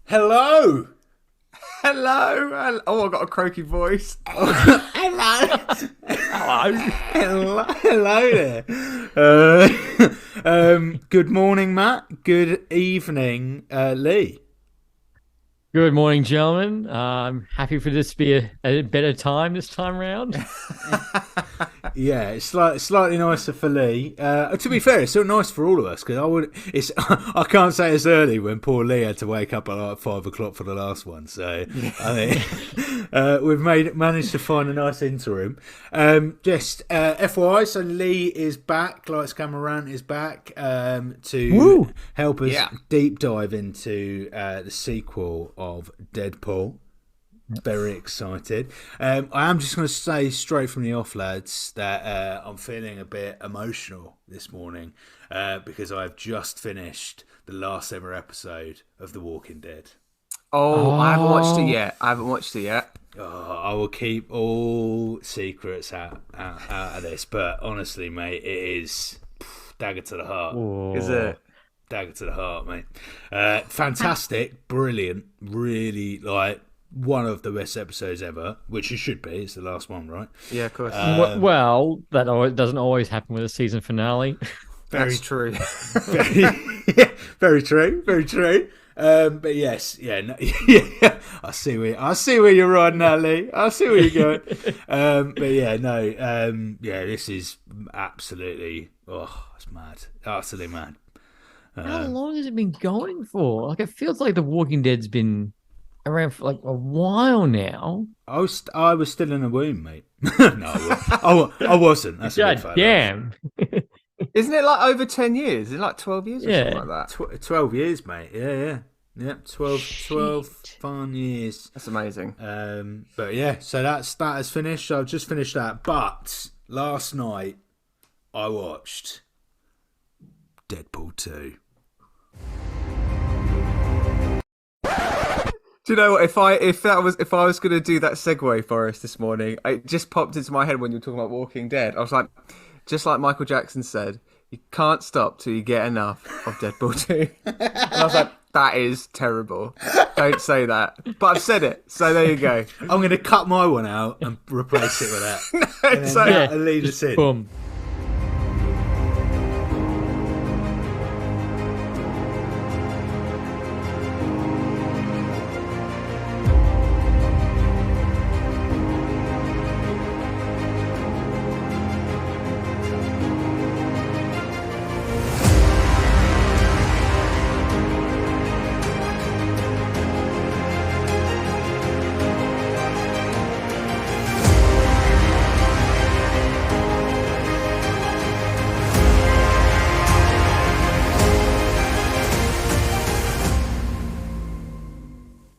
Hello. Hello. Oh, I got a croaky voice. Hello. Hello. Hello there. Good morning, Matt. Good evening, Leigh. Good morning, gentlemen. I'm happy for this to be a better time this time round. Yeah, it's slightly nicer for Leigh. To be fair, it's still nice for all of us because I can't say it's early when poor Leigh had to wake up at like 5 o'clock for the last one. So I think we've managed to find a nice interim. Just FYI, so Leigh is back. Lights Camera Rant is back to Woo! help us deep dive into the sequel of Deadpool. Very excited. I am just going to say straight from the off, lads, that I'm feeling a bit emotional this morning because I've just finished the last ever episode of The Walking Dead. Oh, I haven't watched it yet. Oh, I will keep all secrets out of this, but honestly, mate, it is dagger to the heart. Whoa. Is it? Dagger to the heart, mate. Fantastic, brilliant, really one of the best episodes ever, which it should be. It's the last one, right? Yeah, of course. Well, doesn't always happen with a season finale. That's true. Very true. Very true. But yes, yeah. I see where you're riding now, Leigh. I see where you're going. But yeah, no. This is absolutely. Oh, it's mad. Absolutely mad. How long has it been going for? Like, it feels like The Walking Dead's been around for like a while now. I was still in the womb, mate. No, I wasn't. That's a God good fact. damn. Isn't it like over 10 years? Is it like 12 years or something like that? 12 years, mate. Yeah. 12 fun years. That's amazing. But yeah, so that has finished. I've just finished that. But last night I watched Deadpool 2. Do you know what? If I was going to do that segue for us this morning, it just popped into my head when you were talking about Walking Dead. I was like, just like Michael Jackson said, you can't stop till you get enough of Deadpool 2. And I was like, that is terrible. Don't say that. But I've said it, so there you go. I'm going to cut my one out and replace it with that. And then lead us in. Boom.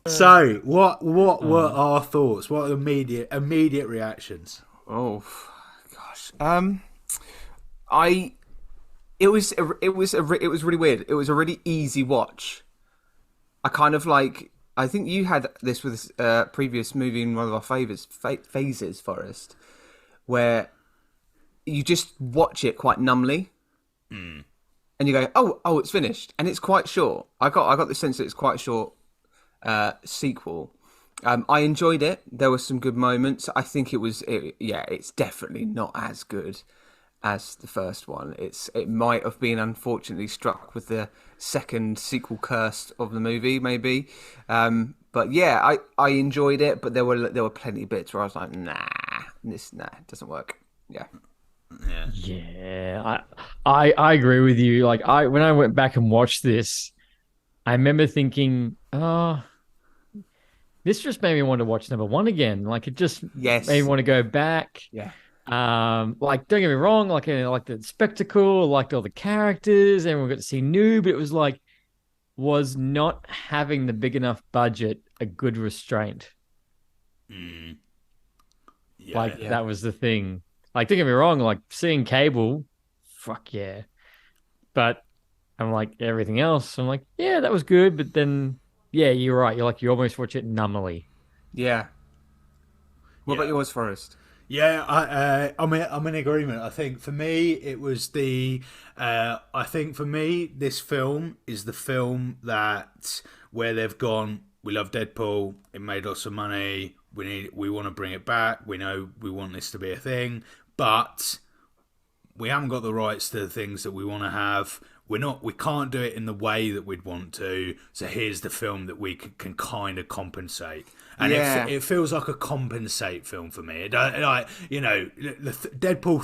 So, what were our thoughts? What are the immediate reactions? Oh, gosh. It was really weird. It was a really easy watch. I kind of I think you had this with this previous movie in one of our phases, Forrest, where you just watch it quite numbly, and you go, oh, it's finished, and it's quite short. I got the sense that it's quite short. Sequel. I enjoyed it. There were some good moments. I think it's definitely not as good as the first one. It might have been unfortunately struck with the second sequel curse of the movie, maybe. But yeah, I enjoyed it. But there were plenty of bits where I was like, it doesn't work. Yeah. Yeah, I agree with you. Like, when I went back and watched this, I remember thinking, this just made me want to watch number one again. Like, it just made me want to go back. Yeah. Like, don't get me wrong, like the spectacle, liked all the characters, everyone got to see new, but it was like, was not having the big enough budget a good restraint? Yeah, that was the thing. Like, don't get me wrong, like seeing Cable, fuck yeah. But I'm like, everything else, I'm like, yeah, that was good. But then, yeah, you're right. You're like, you almost watch it numbly. Yeah. What about yours, Forrest? Yeah, I'm in agreement. I think for me, it was I think for me, this film is the film that where they've gone. We love Deadpool. It made lots of money. We want to bring it back. We know we want this to be a thing, but we haven't got the rights to the things that we want to have. We can't do it in the way that we'd want to. So here's the film that we can kind of compensate. And it feels like a compensate film for me. Deadpool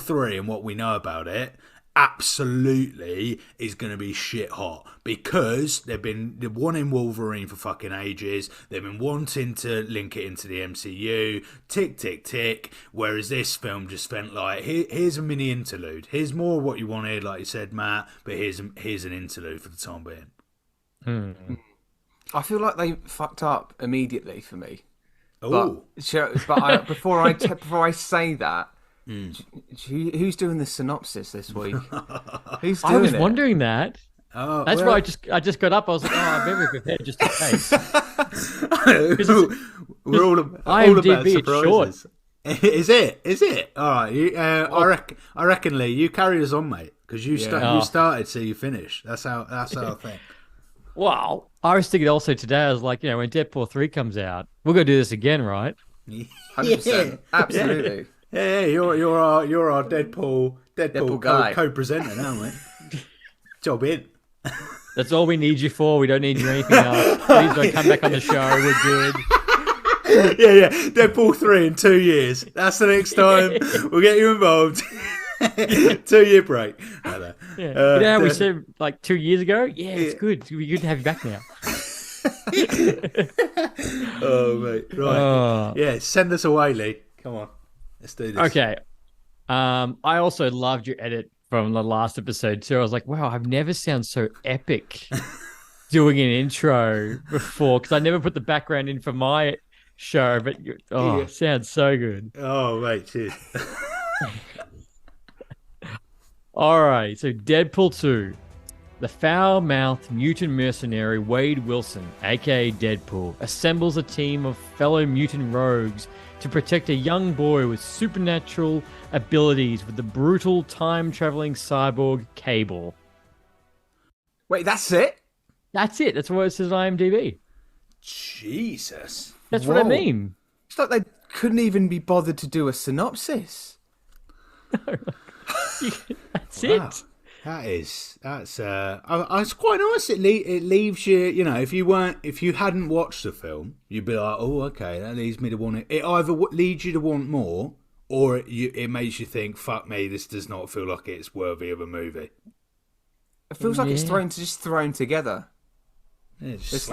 3 and what we know about it absolutely is going to be shit hot, because they've been wanting Wolverine for fucking ages. They've been wanting to link it into the MCU. Tick, tick, tick. Whereas this film just spent like, here's a mini interlude. Here's more of what you wanted, like you said, Matt. But here's an interlude for the time being. I feel like they fucked up immediately for me. Oh, but before I say that. Who's doing the synopsis this week? Who's doing I was it? wondering that. Oh, That's why I just got up. I was like, I better be prepared just in case. We're all about surprises. Is it? All right. I reckon, Lee, you carry us on, mate, because you started, so you finish. That's how I think. Well, I was thinking also today. I was like, when Deadpool 3 comes out, we're gonna do this again, right? 100%, absolutely. Yeah, you're our Deadpool guy. co-presenter now, mate. Job in. That's all we need you for. We don't need you anything else. Please don't come back on the show. We're good. Yeah. Deadpool 3 in 2 years. That's the next time. We'll get you involved. 2-year break. Yeah. We said like 2 years ago. Yeah, it's good. It'd be good to have you back now. Oh, mate. Right. Yeah, send us away, Lee. Come on. Let's do this. Okay. I also loved your edit from the last episode too. I was like, wow, I've never sounded so epic doing an intro before, because I never put the background in for my show, but it sounds so good. Oh, mate, cheers. All right, so Deadpool 2. The foul-mouthed mutant mercenary Wade Wilson, aka Deadpool, assembles a team of fellow mutant rogues to protect a young boy with supernatural abilities with the brutal time-traveling cyborg Cable. Wait, that's it? That's it. That's what it says on IMDb. Jesus. That's what I mean. It's like they couldn't even be bothered to do a synopsis. That's it. That's it's quite nice. It leaves you, if you hadn't watched the film, you'd be like, oh, okay, that leads me to want it. It either leads you to want more, or it makes you think, fuck me, this does not feel like it's worthy of a movie. It feels like it's thrown together. Yeah, just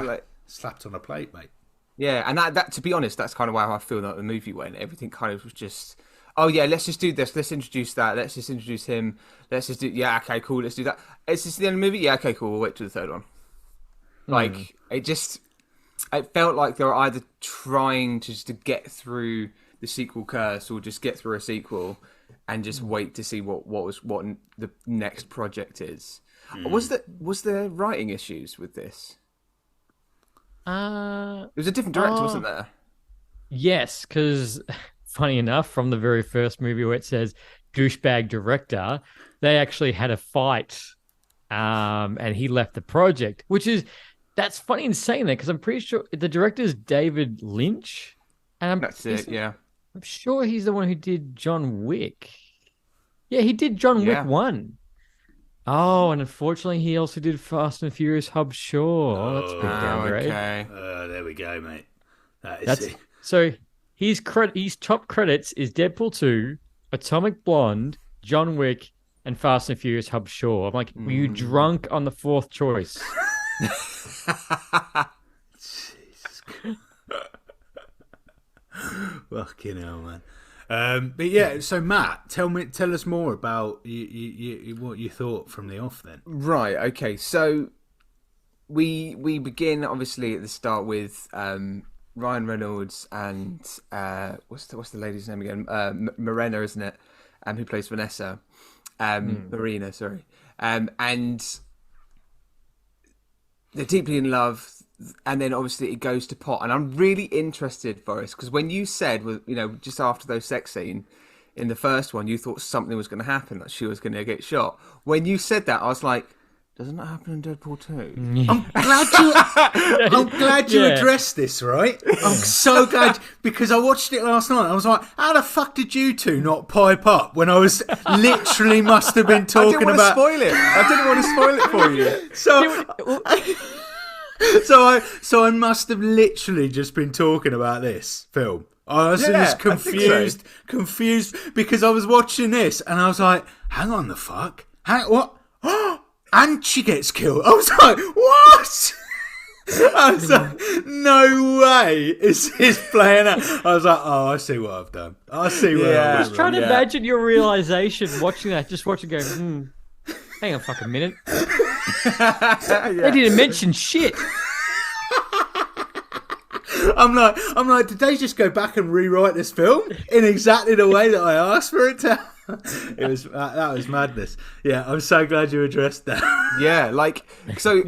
slapped on a plate, mate. Yeah, and that to be honest, that's kind of how I feel like the movie went. Everything kind of was just, oh yeah, let's just do this. Let's introduce that. Let's just introduce him. Let's just do, yeah, okay, cool. Let's do that. Is this the end of the movie? Yeah, okay, cool. We'll wait till the third one. Like, it felt like they were either trying to get through the sequel curse, or just get through a sequel and just wait to see what the next project is. Was there writing issues with this? It was a different director, wasn't there? Yes, because funny enough, from the very first movie where it says douchebag director, they actually had a fight, and he left the project. That's funny in saying that, because I'm pretty sure the director is David Lynch, and That's it. Yeah, I'm sure he's the one who did John Wick. Yeah, he did John Wick 1. Oh, and unfortunately, he also did Fast and Furious Hub Shaw. Oh, that's a big downgrade. Okay. There we go, mate. That's it. So his top credits is Deadpool 2, Atomic Blonde, John Wick, and Fast and Furious Hub Shaw. I'm like, were you drunk on the fourth choice? Jesus. Fucking hell, man. But yeah, so Matt, tell us more about you what you thought from the off then. Right. Okay. So we begin obviously at the start with Ryan Reynolds and what's the lady's name again? Marina, isn't it? Who plays Vanessa? Marina, sorry. And they're deeply in love. And then obviously it goes to pot, and I'm really interested, Forrest, because when you said, just after those sex scene in the first one, you thought something was going to happen, that she was going to get shot. When you said that, I was like, Doesn't that happen in Deadpool 2? I'm glad you addressed this, right? I'm so glad because I watched it last night. I was like, how the fuck did you two not pipe up when I was literally must have been talking about... I didn't want to spoil it for you. So I must have literally just been talking about this film. I was just confused because I was watching this and I was like, hang on the fuck? What? And she gets killed. I was like, what? I was like, no way is this playing out. I was like, oh, I see what I've done. I see what I've done. I was trying to imagine your realization watching that. Just watching go, hang on a fucking minute. They didn't mention shit. I'm like, did they just go back and rewrite this film in exactly the way that I asked for it to? That was madness. Yeah, I'm so glad you addressed that. Yeah, like so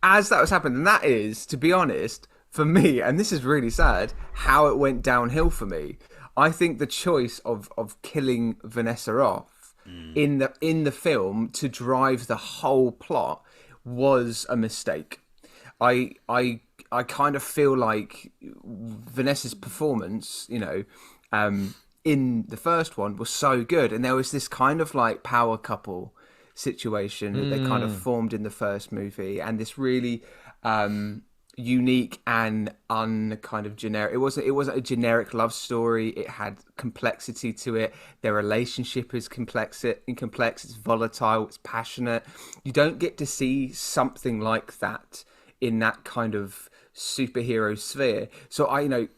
as that was happening, and that is, to be honest, for me, and this is really sad, how it went downhill for me. I think the choice of killing Vanessa off in the film to drive the whole plot was a mistake. I kind of feel like Vanessa's performance, in the first one was so good, and there was this kind of like power couple situation that they kind of formed in the first movie, and this really unique and kind of generic. It wasn't a generic love story. It had complexity to it. Their relationship is complex. It's volatile. It's passionate. You don't get to see something like that in that kind of superhero sphere. So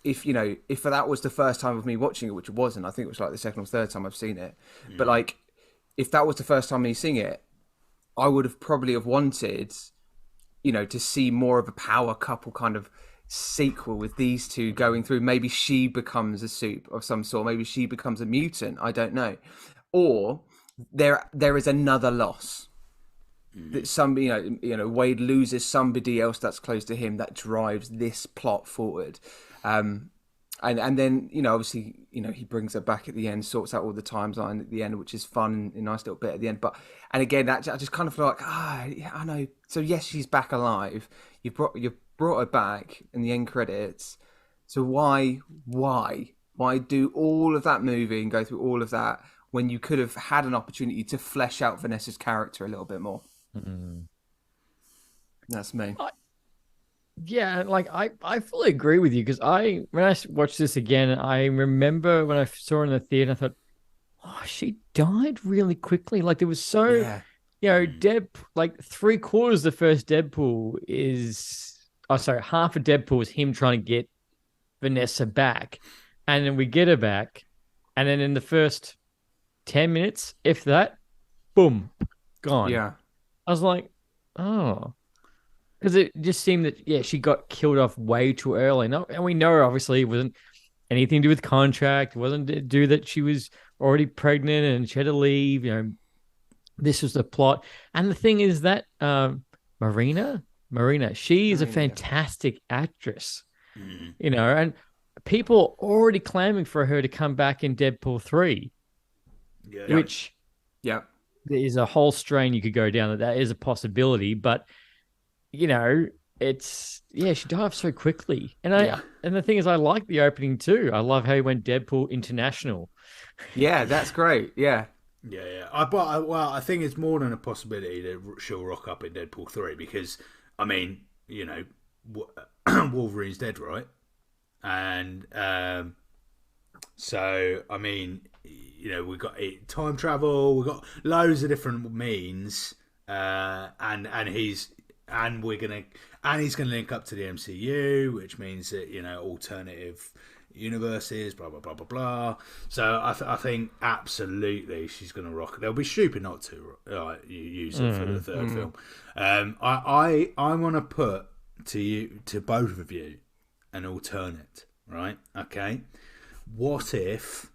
if that was the first time of me watching it, which it wasn't, I think it was like the second or third time I've seen it, but like if that was the first time me seeing it, I would have probably have wanted to see more of a power couple kind of sequel with these two going through. Maybe she becomes a soup of some sort, maybe she becomes a mutant, I don't know, or there is another loss. That somebody, Wade loses somebody else that's close to him that drives this plot forward, and then obviously he brings her back at the end, sorts out all the timeline at the end, which is fun and a nice little bit at the end. And again, that I just kind of feel like I know. So yes, she's back alive. You brought her back in the end credits. So why do all of that movie and go through all of that when you could have had an opportunity to flesh out Vanessa's character a little bit more? That's me. I fully agree with you because when I watched this again, I remember when I saw it in the theater, I thought, oh, she died really quickly. Like there was so, like 3/4 of the first Deadpool is, half of Deadpool is him trying to get Vanessa back, and then we get her back, and then in the first 10 minutes, if that, boom, gone. Yeah. I was like, oh, because it just seemed that, she got killed off way too early. No, and we know, obviously, it wasn't anything to do with contract. It wasn't to do that she was already pregnant and she had to leave. This was the plot. And the thing is that Marina, she is a fantastic actress, and people are already clamoring for her to come back in Deadpool 3, which... Yeah. There is a whole strain you could go down that is a possibility, but it's she died off so quickly. And and the thing is, I like the opening too. I love how he went Deadpool International. Yeah, that's great. Yeah. Yeah. I think it's more than a possibility that she'll rock up in Deadpool 3 because Wolverine's dead, right? And so we've got time travel, we've got loads of different means, and he's gonna link up to the MCU, which means that alternative universes, blah blah blah blah blah. So I think absolutely she's gonna rock it. They'll be stupid not to use it for the third film. I want to put to both of you an alternate, right? Okay, what if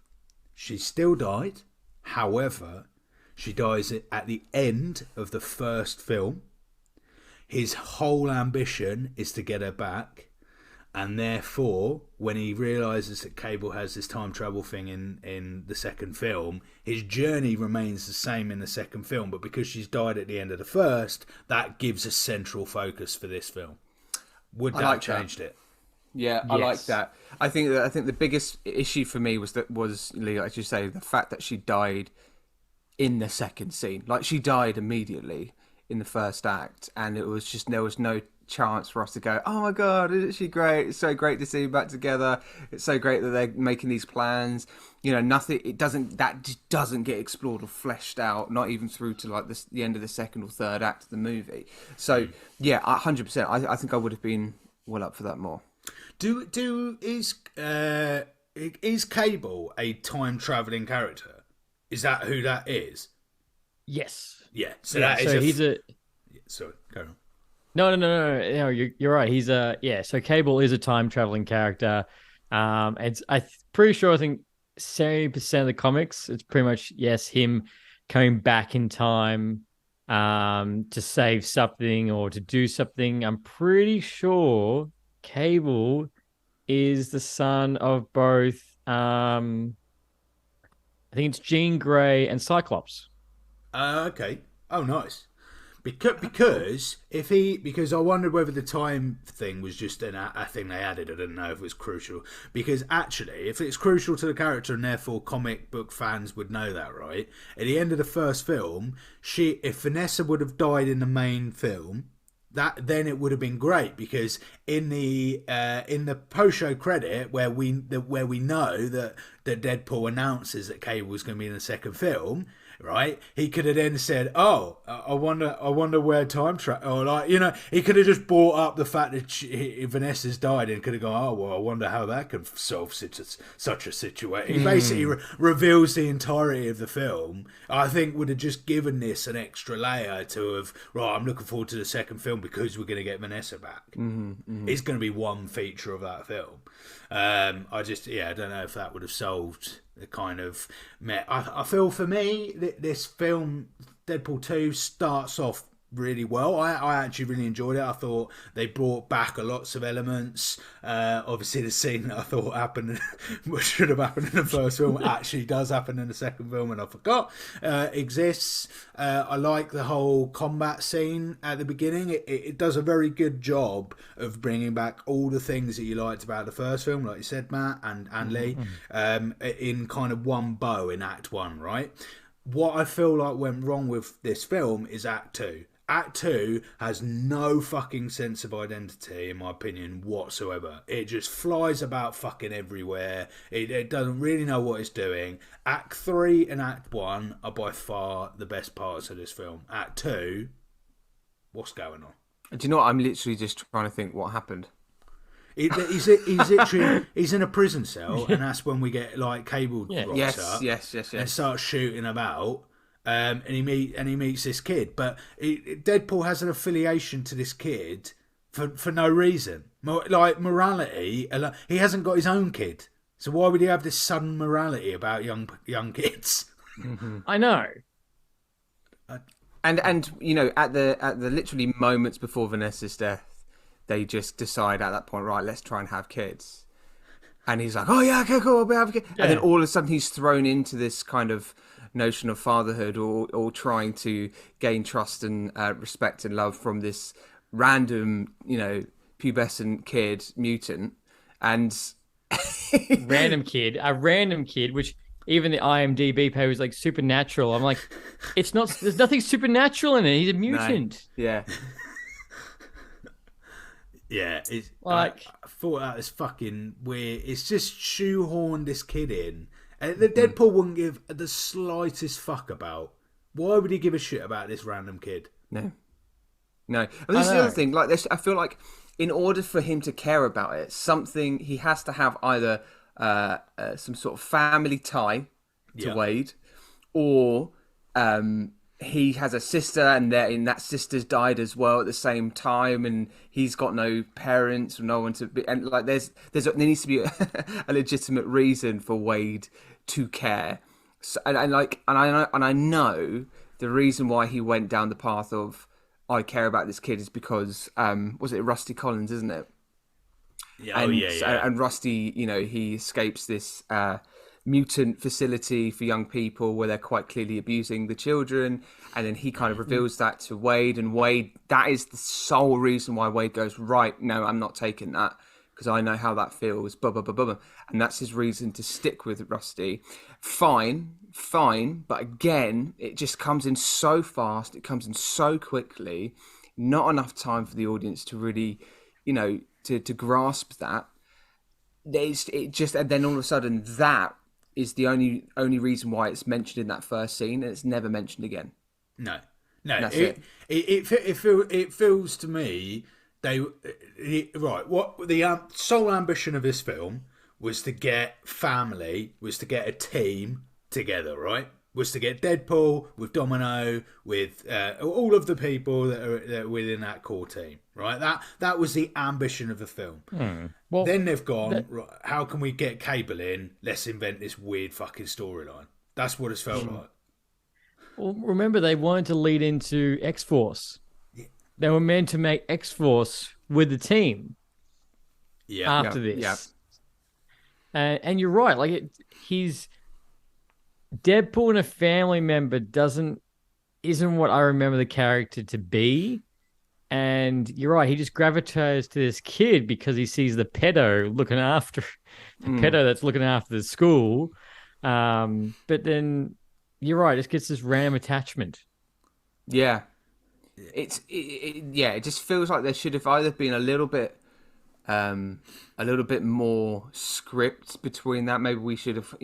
she still died, however, she dies at the end of the first film. His whole ambition is to get her back, and therefore, when he realizes that Cable has this time travel thing in the second film, his journey remains the same in the second film, but because she's died at the end of the first, that gives a central focus for this film. Would that have changed it? Yeah, I like that. I think the biggest issue for me was Leigh, as you say, the fact that she died in the second scene. Like, she died immediately in the first act, and it was just, there was no chance for us to go, oh my god, isn't she great? It's so great to see them back together. It's so great that they're making these plans. You know, that just doesn't get explored or fleshed out, not even through to like the end of the second or third act of the movie. So yeah, 100%. I think I would have been well up for that more. Is Cable a time traveling character? Is that who that is? Yes. Yeah. So yeah, that is. So he's a. Sorry, carry on. No. You're right. He's a So Cable is a time traveling character. I'm pretty sure. I think 70% of the comics, it's pretty much him coming back in time, to save something or to do something. I'm pretty sure Cable is the son of both. I think it's Jean Grey and Cyclops. Okay. Oh, nice. Because I wondered whether the time thing was just a thing they added. I didn't know if it was crucial. Because actually, if it's crucial to the character and therefore comic book fans would know that, right? At the end of the first film, if Vanessa would have died in the main film, then it would have been great, because in the post-show credit where we know that Deadpool announces that Cable was going to be in the second film, right? He could have then said, "Oh, I wonder where time travel," or like, you know, he could have just brought up the fact that Vanessa's died and could have gone, "Oh, well, I wonder how that could solve such a situation." He basically reveals the entirety of the film. I think would have just given this an extra layer to have, right, I'm looking forward to the second film because we're going to get Vanessa back. It's going to be one feature of that film. I don't know if that would have solved the kind of. I feel for me this film, Deadpool 2, starts off really well. I actually really enjoyed it. I thought they brought back lots of elements. Obviously, the scene that I thought happened, what should have happened in the first film, actually does happen in the second film, and I forgot exists. I like the whole combat scene at the beginning. It does a very good job of bringing back all the things that you liked about the first film, like you said, Matt and Leigh, in kind of one bow in Act 1, right? What I feel like went wrong with this film is Act 2. Act 2 has no fucking sense of identity, in my opinion, whatsoever. It just flies about fucking everywhere. It doesn't really know what it's doing. Act 3 and Act 1 are by far the best parts of this film. Act 2, what's going on? Do you know what? I'm literally just trying to think what happened. He's literally in a prison cell, and that's when we get like Cable rocks up, yes, and starts shooting about. And he meets this kid, but Deadpool has an affiliation to this kid for no reason. Like morality, he hasn't got his own kid, so why would he have this sudden morality about young kids? I know. And you know, at the literally moments before Vanessa's death, they just decide at that point, right, let's try and have kids. And he's like, oh yeah, okay, cool, I'll be having kids. Yeah. And then all of a sudden he's thrown into this kind of notion of fatherhood, or trying to gain trust and respect and love from this random, you know, pubescent kid mutant, and a random kid, which even the IMDb page was like supernatural. I'm like, it's not. There's nothing supernatural in it. He's a mutant. No. Yeah. Yeah, I thought that was fucking weird. It's just shoehorned this kid in. The Deadpool wouldn't give the slightest fuck about. Why would he give a shit about this random kid? No. And this is the other thing. Like this, I feel like in order for him to care about it, he has to have either some sort of family tie to Wade, or he has a sister, and that sister's died as well at the same time, and he's got no parents or no one to be. And like, there needs to be a legitimate reason for Wade to care. So, and I know the reason why he went down the path of I care about this kid is because was it Rusty Collins, isn't it? And Rusty, he escapes this mutant facility for young people where they're quite clearly abusing the children, and then he kind of reveals that to Wade, and Wade, that is the sole reason why Wade goes, right, no, I'm not taking that because I know how that feels, blah, blah, blah, blah, blah. And that's his reason to stick with Rusty. Fine, but again, it just comes in so fast, it comes in so quickly, not enough time for the audience to really, to grasp that. And then all of a sudden, that is the only reason why it's mentioned in that first scene, and it's never mentioned again. No. That's It feels to me what the sole ambition of this film was to get family, was to get a team together, right? Was to get Deadpool with Domino, with all of the people that are within that core team, right? That was the ambition of the film. Well, then they've gone, right, how can we get Cable in? Let's invent this weird fucking storyline. That's what it's felt like. Well, remember, they wanted to lead into X-Force. Yeah. They were meant to make X-Force with the team after this. Yeah. And you're right. Like, he's Deadpool and a family member isn't what I remember the character to be. And you're right. He just gravitates to this kid because he sees the pedo looking after pedo that's looking after the school. But then you're right. It gets this random attachment. Yeah. It just feels like there should have either been a little bit more script between that. Maybe we should have,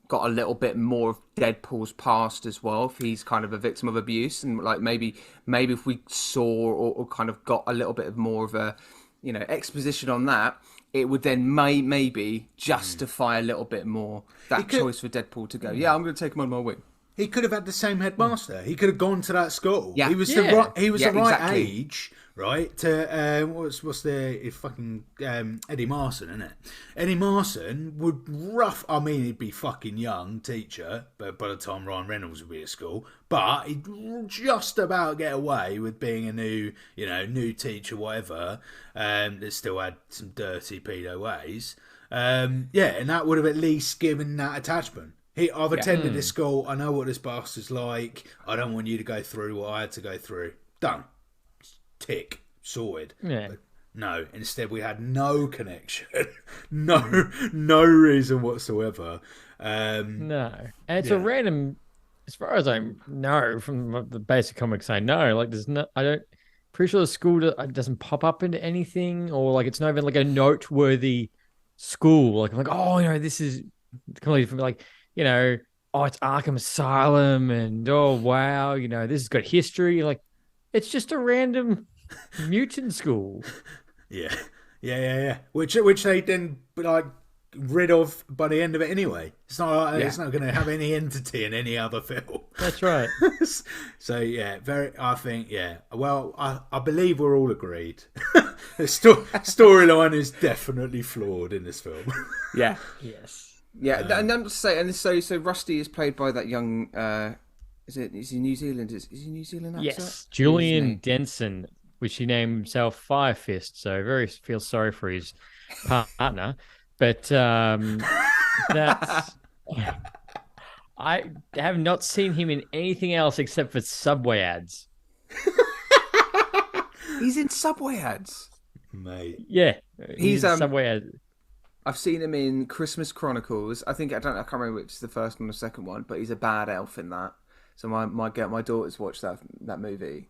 got a little bit more of Deadpool's past as well, if he's kind of a victim of abuse, and like maybe if we saw or kind of got a little bit of more of a exposition on that, it would then maybe justify a little bit more that choice for Deadpool to go, I'm going to take him on my wing. He could have had the same headmaster. He could have gone to that school. Yeah. He was the right age, right? To what's the fucking Eddie Marson, isn't it? Eddie Marson would he'd be fucking young teacher, but by the time Ryan Reynolds would be at school, but he'd just about get away with being a new teacher, whatever, that still had some dirty pedo ways. And that would have at least given that attachment. I've attended this school. I know what this bastard's like. I don't want you to go through what I had to go through. Done. Tick. Sorted. Yeah. But no. Instead, we had no connection. no reason whatsoever. No. And it's a random, as far as I know from the basic comics I know, like pretty sure the school doesn't pop up into anything, or like it's not even like a noteworthy school. Like I'm like, this is completely different. Like, it's Arkham Asylum, and wow, this has got history. Like, it's just a random mutant school. Yeah. Which they then rid of by the end of it anyway. It's not it's not going to have any entity in any other film. That's right. So I think Well, I believe we're all agreed. The storyline is definitely flawed in this film. Yeah. Yes. Yeah, and I'm just saying, so Rusty is played by that young. Is he New Zealand? Is he New Zealand actor? Yes, Julian Denson, which he named himself Fire Fist. So very feels sorry for his partner, but that's. I have not seen him in anything else except for Subway ads. He's in Subway ads, mate. Yeah, he's in Subway ads. I've seen him in Christmas Chronicles. I can't remember which is the first one or the second one, but he's a bad elf in that. So my daughters watched that movie,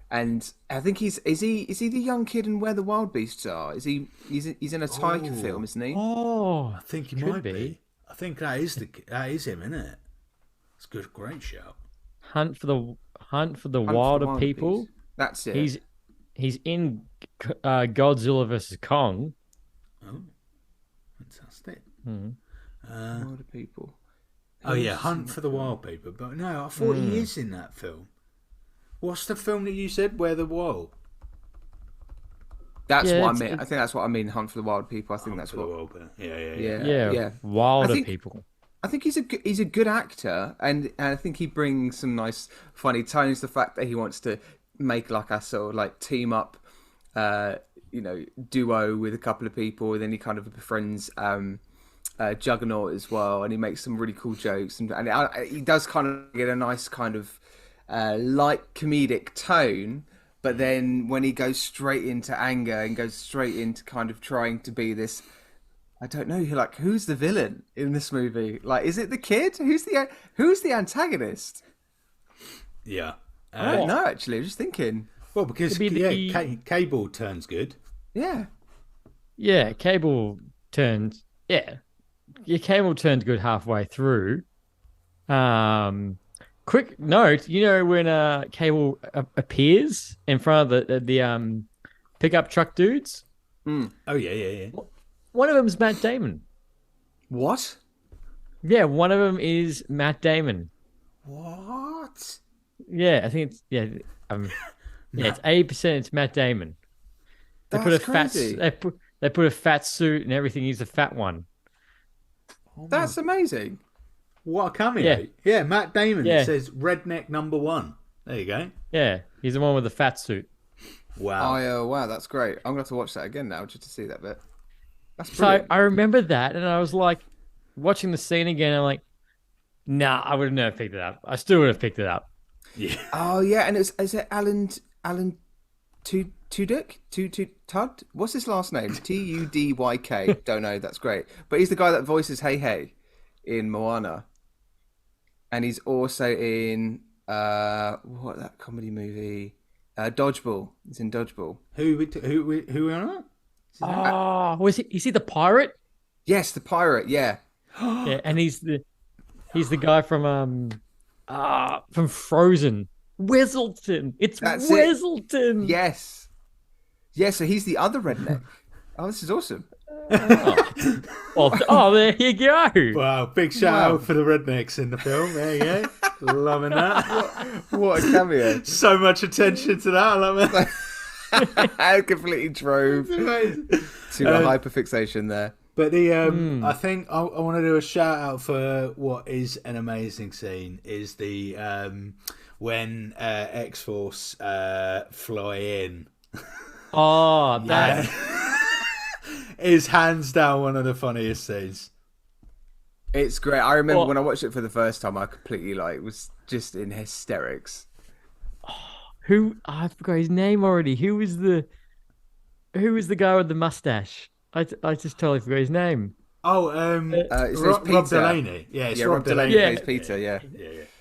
and I think is he the young kid in Where the Wild Beasts Are? He's in a tiger film, isn't he? Oh, I think he might be. I think that is him, isn't it? It's good, great shout. Hunt for the Wilder People. Beast. That's it. He's in Godzilla vs Kong. Oh. Fantastic. Wild People. Hunt for the Wild People. But no, I thought he is in that film. What's the film that you said? Where the Wild? That's what I mean. I think that's what I mean. Hunt for the Wild People. I think that's what. Wild People. Yeah. Wilder People. I think he's a good actor, and I think he brings some nice, funny tones. The fact that he wants to make like a sort of like team up duo with a couple of people, and then he kind of befriends Juggernaut as well, and he makes some really cool jokes, and he does kind of get a nice kind of light comedic tone. But then when he goes straight into anger and goes straight into kind of trying to be this, I don't know, who's the villain in this movie? Like, is it the kid? Who's the antagonist? Yeah. I don't know, actually. I'm just thinking. Well, because Cable turns good. Yeah. Yeah, Cable turns. Yeah, Cable turns good halfway through. Quick note, when Cable appears in front of the pickup truck dudes? Mm. Oh, yeah. One of them's Matt Damon. What? Yeah, one of them is Matt Damon. What? Yeah, I think it's it's 80%. It's Matt Damon. They That's crazy. They put a fat suit and everything. He's a fat one. That's amazing. What a cameo. Yeah, Matt Damon. Yeah. It says redneck number 1. There you go. Yeah, he's the one with the fat suit. Wow. Wow, that's great. I'm going to have to watch that again now just to see that bit. That's So brilliant. I remember that, and I was like, watching the scene again, I'm like, nah, I would have never picked it up. I still would have picked it up. Yeah. Oh, yeah, and is it Alan Tudyk? Tud? What's his last name? Tudyk. Don't know, that's great. But he's the guy that voices Hey Hey in Moana. And he's also in that comedy movie? Dodgeball. He's in Dodgeball. Who we on? Is he the pirate? Yes, the pirate. Yeah. Yeah, and he's the guy from Frozen. Weselton. That's Weselton. It. Yes. Yeah, so he's the other redneck. Oh, this is awesome. There you go. Wow, big shout out for the rednecks in the film. There you go. Loving that. What a cameo. So much attention to that. I love it. I completely drove to a hyperfixation there. But I think I want to do a shout out for what is an amazing scene is the when X-Force fly in. Oh, that is hands down one of the funniest scenes. It's great. I remember when I watched it for the first time, I completely was just in hysterics. I forgot his name already. Who was the guy with the mustache? I just totally forgot his name. Oh, Rob Delaney. Yeah, it's Rob Delaney plays Peter. Yeah.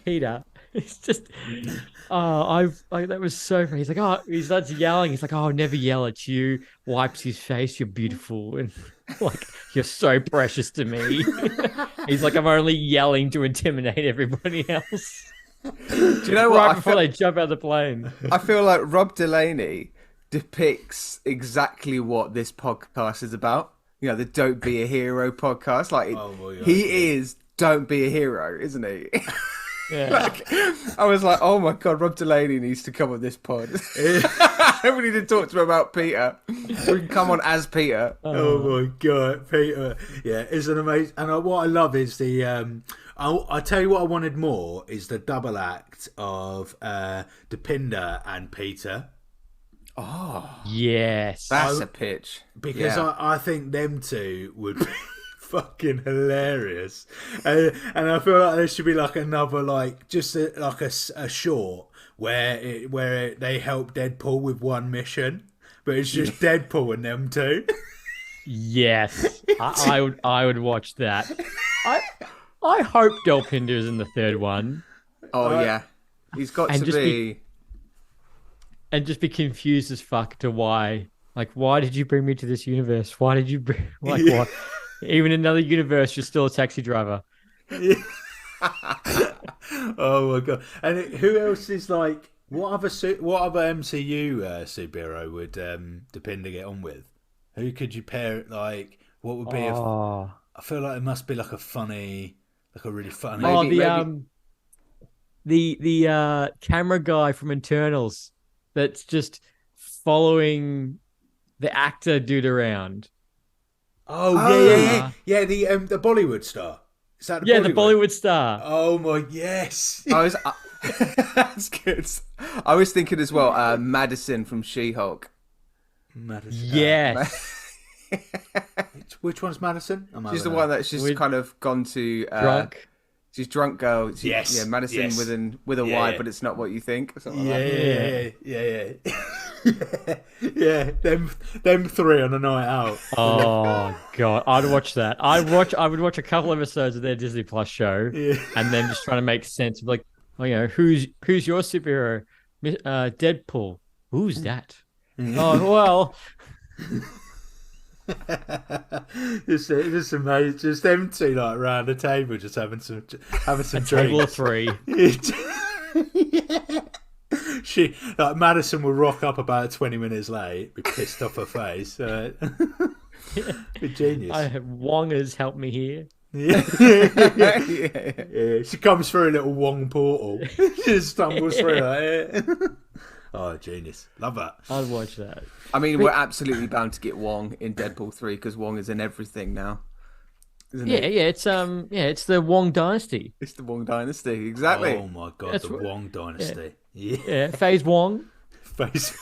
Peter. It's just, that was so funny. He's like, he starts yelling. He's like, I'll never yell at you. Wipes his face. You're beautiful. And like, you're so precious to me. He's like, I'm only yelling to intimidate everybody else. Do you know what? Right before they jump out of the plane. I feel like Rob Delaney depicts exactly what this podcast is about. The Don't Be a Hero podcast. Like, he is Don't Be a Hero, isn't he? Yeah. I was like, oh my God, Rob Delaney needs to come on this pod. We need to talk to him about Peter. We can come on as Peter. Oh my God, Peter. Yeah, it's an amazing. And what I love is the. I tell you what I wanted more is the double act of Deepinder and Peter. Oh. Yes. That's a pitch. Because I think them two would be fucking hilarious. And I feel like there should be like another just a short where they help Deadpool with one mission, but it's just Deadpool and them two. Yes. I would watch that. I hope Deadpinder's in the third one. Oh yeah. He's got to be and just be confused as fuck to why. Like, why did you bring me to this universe? Why did you bring... Like, what? Even in another universe, you're still a taxi driver. Oh, my God. And who else is like... What other MCU superhero would Deepinder get on with? Who could you pair it, like... What would be I feel like it must be like a funny... Like a really funny... The camera guy from Eternals that's just following the actor dude around. Yeah. The Bollywood star. Is that the Bollywood star? Oh my yes. That's good. I was thinking as well, Madison from She-Hulk. Madison. Yes. Which one's Madison? She's the one that's just kind of gone to Drunk. She's drunk girl. Yes. Yeah, Madison Yes. with a Y, Yeah. but it's not what you think. Or something Yeah, like that. yeah. Them three on a night out. Oh god, I'd watch that. I would watch a couple episodes of their Disney Plus show, and then just trying to make sense of like, oh, you know, who's your superhero? Deadpool. Who's that? Oh well. Just amazing. Just them two like around the table, just having some Table of drinks. three. Yeah. She Madison will rock up about 20 minutes late, be pissed off her face. Be genius. Wong has helped me here. Yeah. She comes through a little Wong portal. She just stumbles through like, oh, genius. Love that. I'd watch that. I mean, we're absolutely bound to get Wong in Deadpool 3 because Wong is in everything now. Isn't Yeah, it? it's the Wong dynasty. It's the Wong dynasty, exactly. Oh my god, That's the what- Wong dynasty. Yeah. Yeah, Phase Wong. Face.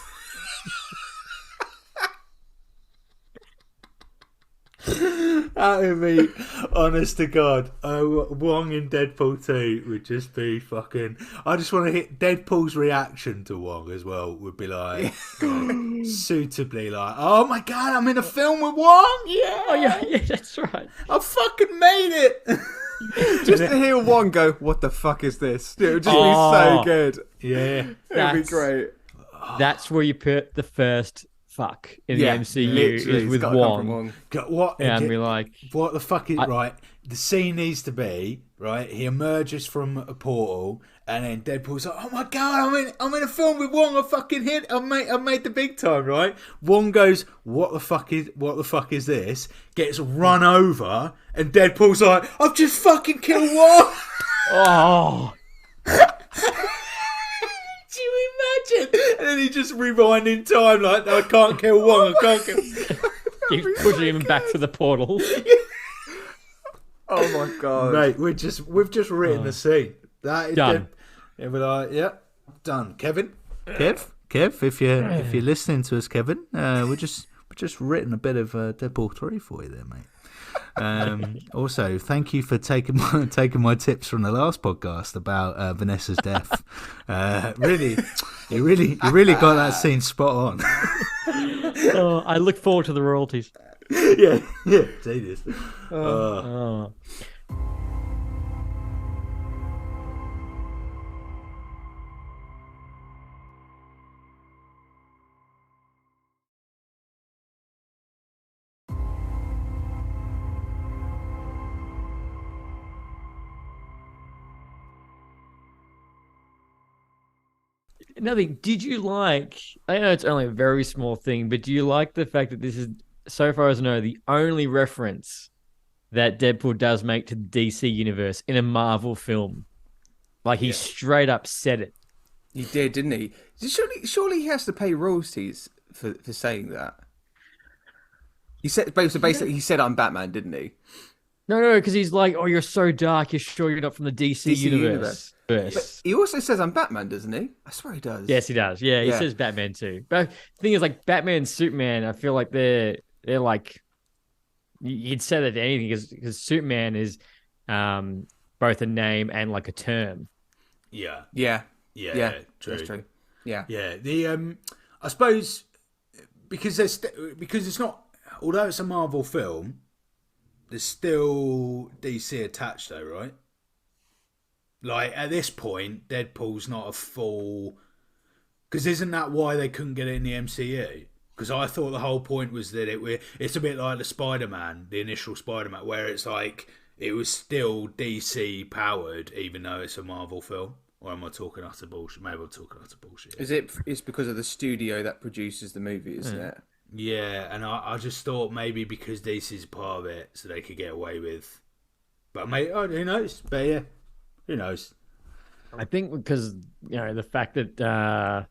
That would be, honest to God, Wong in Deadpool 2 would just be fucking. I just want to hit Deadpool's reaction to Wong as well. Would be like, suitably like, oh my god, I'm in a film with Wong. Yeah, Oh yeah, that's right. I fucking made it. Just to hear Wong go, what the fuck is this? It would just be Oh. so good. Yeah. It would be That's- great. That's where you put the first fuck in Yeah, the MCU literally, is it's with gotta come from Wong. What? Yeah, and be like, What the fuck is right? The scene needs to be right. He emerges from a portal, and then Deadpool's like, "Oh my god, I'm in a film with Wong. I fucking hit. I made the big time." Right? Wong goes, what the fuck is this?" Gets run over, and Deadpool's like, "I've just fucking killed Wong." oh, Do you imagine? And then he just rewind in time, like, "No, I can't kill Wong. I can't kill." keeps pushing him back to the portal. Oh my god. Mate, we've just written the scene. That is Done. And we're like, yep, done. Kev, if you're listening to us, Kevin, we're just written a bit of Deadpool 3 for you there, mate. Also, thank you for taking my tips from the last podcast about Vanessa's death. You really got that scene spot on. Oh, I look forward to the royalties. yeah, genius. Oh. Another thing, did you like, I know it's only a very small thing, but do you like the fact that this is, so far as I know, the only reference that Deadpool does make to the DC universe in a Marvel film? Like, he straight up said it. He did, didn't he? Surely he has to pay royalties for saying that. He said basically he said I'm Batman, didn't he? No, because he's like, oh, you're so dark, you're sure you're not from the DC universe. But he also says I'm Batman, doesn't he? I swear he does. Yes, he does. Yeah, he Yeah. says Batman too. But the thing is, like, Batman and Superman, I feel like they're like, you'd say that to anything because Superman is both a name and like a term. Yeah, Yeah. true. That's true. Yeah. Yeah, the I suppose because it's not, although it's a Marvel film, there's still DC attached though, right? Like at this point, Deadpool's not a full, because isn't that why they couldn't get it in the MCU? Because I thought the whole point was that it's a bit like the Spider-Man, the initial Spider-Man, where it's like it was still DC powered, even though it's a Marvel film. Or am I talking utter bullshit? Maybe I'm talking utter bullshit. It's because of the studio that produces the movie, isn't it? Yeah, and I just thought maybe because DC's part of it, so they could get away with. But mate, who knows? But yeah, who knows? I think because, you know, the fact that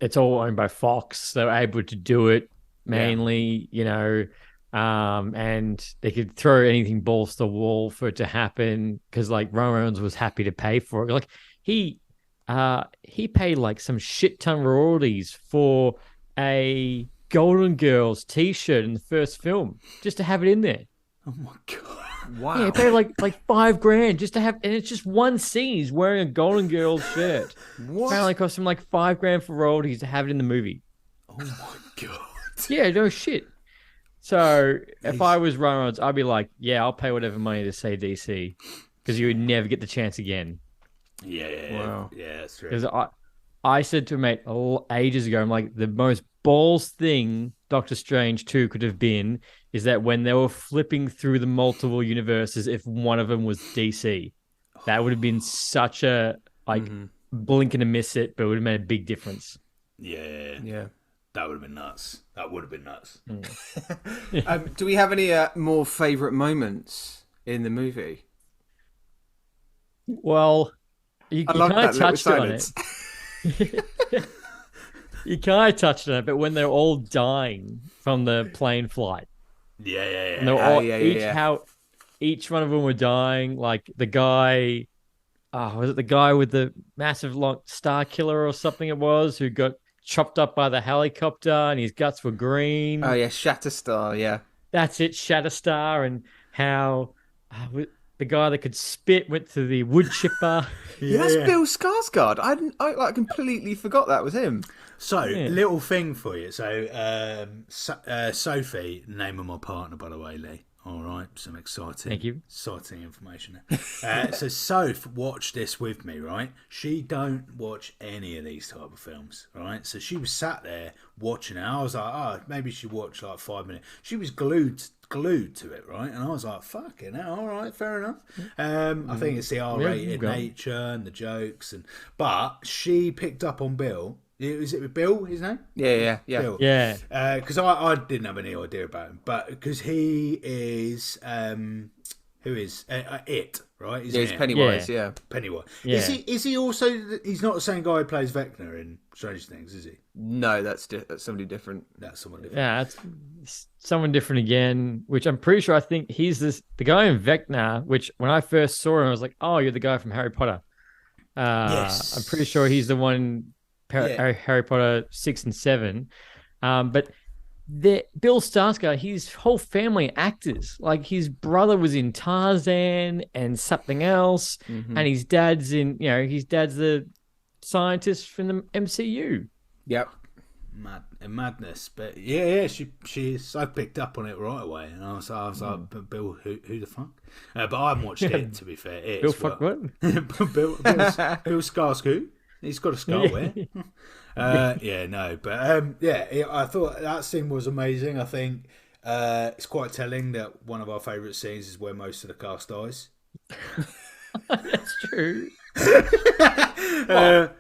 it's all owned by Fox, they're able to do it mainly, you know, and they could throw anything balls to the wall for it to happen because, like, Roman Reigns was happy to pay for it. Like, he paid like some shit ton royalties for a Golden Girls T-shirt in the first film just to have it in there. Oh my god! Wow. Yeah, he paid like $5,000 just to have, and it's just one scene. He's wearing a Golden Girls shirt. What? Apparently, it cost him like $5,000 for royalties to have it in the movie. Oh my god! Yeah, no shit. So if I was Ryan Reynolds, I'd be like, yeah, I'll pay whatever money to say DC because you would never get the chance again. Yeah. Wow. Yeah, that's true. Because I said to a mate ages ago, I'm like, the most balls thing Doctor Strange 2 could have been is that when they were flipping through the multiple universes, if one of them was DC, that would have been such a blink and a miss it, but it would have made a big difference. Yeah. That would have been nuts. Do we have any more favourite moments in the movie? Well, you kind of touched on it. You kind of touched on it, but when they're all dying from the plane flight. Yeah. And they're all, how each one of them were dying. Like the guy, was it the guy with the massive star killer or something it was, who got chopped up by the helicopter and his guts were green. Oh, yeah, Shatterstar, yeah. That's it, Shatterstar, and how the guy that could spit went to the wood chipper. Yeah, that's Bill Skarsgård. I completely forgot that was him. So, little thing for you. So, Sophie, name of my partner, by the way, Leigh. All right, some exciting information there. So, Soph watched this with me, right? She don't watch any of these type of films, right? So she was sat there watching it. I was like, maybe she watched like 5 minutes. She was glued to it, right? And I was like, fucking hell, all right, fair enough. I think it's the R-rated nature and the jokes, but she picked up on Bill. Was it Bill, his name? Yeah. Bill. Yeah. Because I didn't have any idea about him, but because he is, who is it, right? Yeah, he's Pennywise. Yeah. Pennywise. Yeah. Is he also? He's not the same guy who plays Vecna in Stranger Things, is he? No, that's somebody different. That's someone different. Yeah, it's someone different again. Which I'm pretty sure. I think he's the guy in Vecna. Which when I first saw him, I was like, "Oh, you're the guy from Harry Potter." Yes. I'm pretty sure he's the one. Harry Potter 6 and 7, but Bill Skarsgård, his whole family actors. Like his brother was in Tarzan and something else, and his dad's the scientist from the MCU. Yep. Madness, but yeah, she's. I picked up on it right away, and I was like, Bill, who the fuck? But I haven't watched it. To be fair, Bill fuck what? Bill Skarsgård. He's got a skull there. I thought that scene was amazing. I think it's quite telling that one of our favourite scenes is where most of the cast dies. That's true.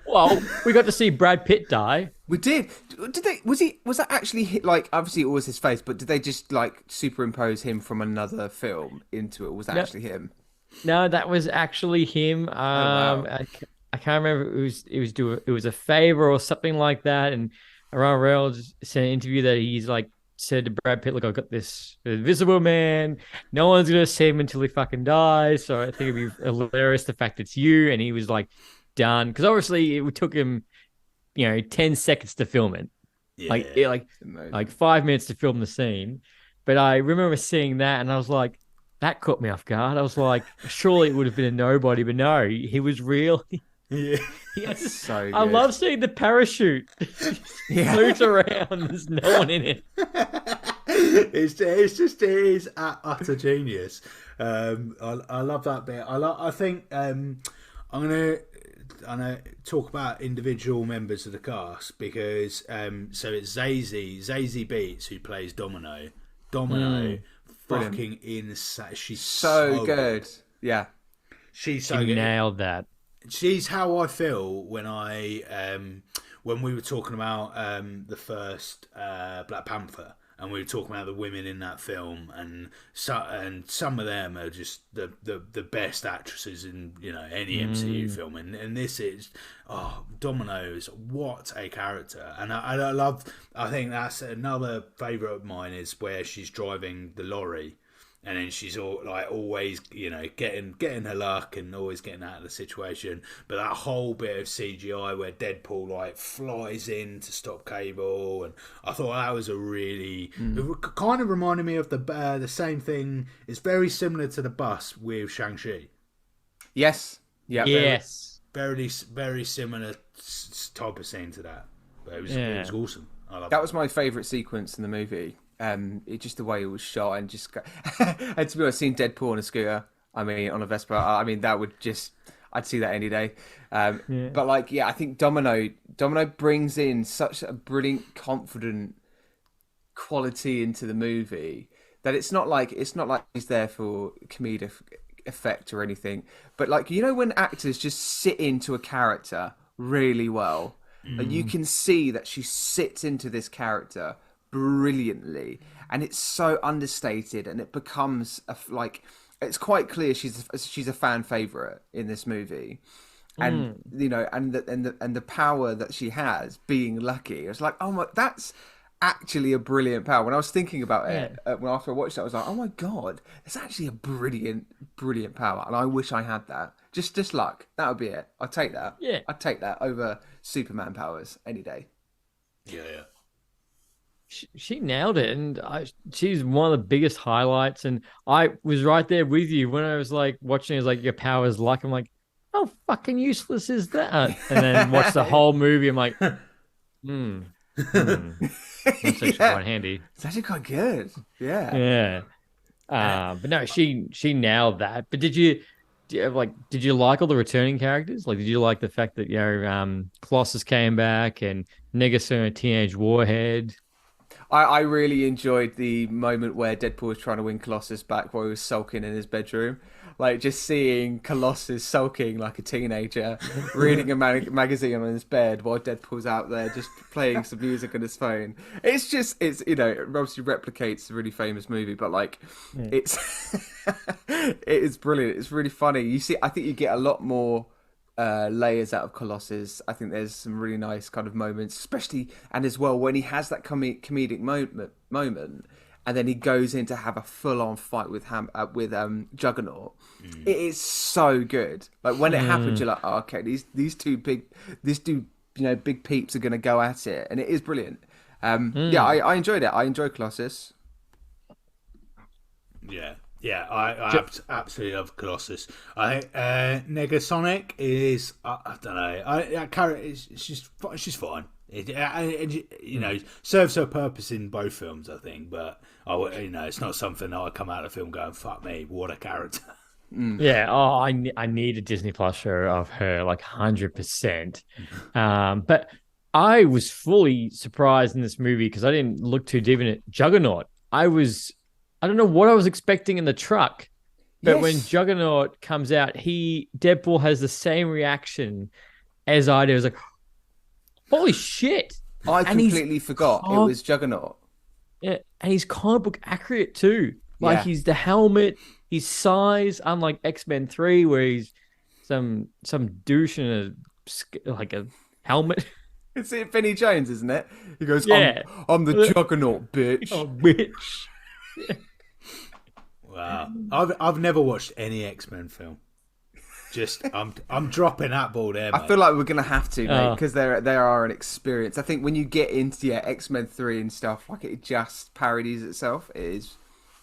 Well, we got to see Brad Pitt die. We did. Did they? Was that actually like? Obviously, it was his face, but did they just like superimpose him from another film into it? Was that actually him? No, that was actually him. Wow. I can't remember. It was a favor or something like that. And Ryan Reynolds said in an interview that he's like said to Brad Pitt, "Look, I've got this Invisible Man. No one's gonna see him until he fucking dies. So I think it'd be hilarious the fact it's you." And he was like, "Done," because obviously it took him, 10 seconds to film it, like 5 minutes to film the scene. But I remember seeing that, and I was like, that caught me off guard. I was like, surely it would have been a nobody, but no, he was real. Yeah. Yes. So good. I love seeing the parachute float around. There's no one in it. It is utter genius. I love that bit. I think I'm gonna talk about individual members of the cast because so it's Zazie Beetz who plays Domino. Fucking insane. She's so good. Yeah, she's so good. good. Nailed that. She's how I feel when when we were talking about the first Black Panther, and we were talking about the women in that film, and some of them are just the best actresses in any MCU film, and this is Domino's, what a character, and I think that's another favourite of mine is where she's driving the lorry. and then she's always getting her luck and always getting out of the situation. But that whole bit of CGI where Deadpool flies in to stop Cable, and I thought that was a really it kind of reminded me of the same thing. It's very similar to the bus with Shang-Chi. Yes. Yeah. Yes. Very very similar type of scene to that. But it was awesome. I loved That was my favourite sequence in the movie. Just the way it was shot, and just and to be honest, seeing Deadpool on a scooter, I mean, on a Vespa, I mean, that would just, I'd see that any day. But like, yeah, I think Domino brings in such a brilliant, confident quality into the movie that it's not like he's there for comedic effect or anything. But like, you know, when actors just sit into a character really well, like you can see that she sits into this character brilliantly, and it's so understated, and it becomes it's quite clear she's a fan favorite in this movie, and you know, and the power that she has being lucky. It's like, oh my, that's actually a brilliant power. When I was thinking about it, after I watched it, I was like, oh my god, it's actually a brilliant power, and I wish I had that. Just luck. That would be it. I'd take that. Yeah, I'd take that over Superman powers any day. Yeah. She nailed it, and she's one of the biggest highlights. And I was right there with you when I was like watching. It was like, your power's luck. I'm like, how fucking useless is that? And then watch the whole movie. I'm like, That's actually quite handy. It's actually quite good. Yeah. But no, she nailed that. But did you like all the returning characters? Like, did you like the fact that Colossus came back and Negasonic Teenage Warhead? I really enjoyed the moment where Deadpool was trying to win Colossus back while he was sulking in his bedroom. Like, just seeing Colossus sulking like a teenager, reading a magazine on his bed while Deadpool's out there just playing some music on his phone. It's you know, it obviously replicates a really famous movie, but like, it's it is brilliant. It's really funny. I think you get a lot more layers out of Colossus. I think there's some really nice kind of moments, especially, and as well when he has that comedic moment, and then he goes in to have a full-on fight with Juggernaut. It is so good. Like, when it happens, you're like, oh, okay, these two big peeps are gonna go at it, and it is brilliant. Yeah, I enjoyed it. I enjoyed Colossus. Yeah, I absolutely love Colossus. I think Negasonic is, I don't know, that character she's fine. You know, serves her purpose in both films, I think. But it's not something that I come out of the film going, "Fuck me, what a character." Yeah. Oh, I need a Disney Plus show of her, like 100%. But I was fully surprised in this movie because I didn't look too deep in it. Juggernaut. I don't know what I was expecting in the truck, but when Juggernaut comes out, Deadpool has the same reaction as I do. I was like, holy shit. I completely forgot it was Juggernaut. Yeah, and he's comic book accurate too. Like, he's the helmet, his size, unlike X-Men 3, where he's some douche in a helmet. It's Vinnie Jones, isn't it? He goes, I'm the Juggernaut, bitch. Oh, bitch. Wow, I've never watched any X-Men film. Just I'm dropping that ball there, mate. I feel like we're gonna have to, mate, because they are an experience. I think when you get into X-Men 3 and stuff, like, it just parodies itself. It is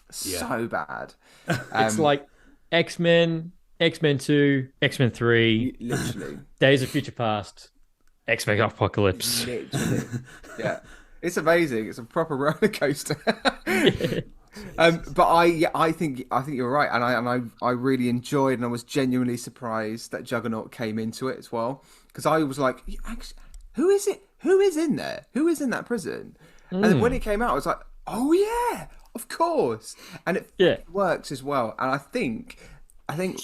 so bad. It's like X-Men, X-Men 2, X-Men 3, literally Days of Future Past, X-Men Apocalypse. Literally, yeah. It's amazing. It's a proper roller coaster. But I think you're right, and I really enjoyed, and I was genuinely surprised that Juggernaut came into it as well, because I was like, who is it? Who is in there? Who is in that prison? And then when it came out, I was like, oh yeah, of course, and it works as well. And I think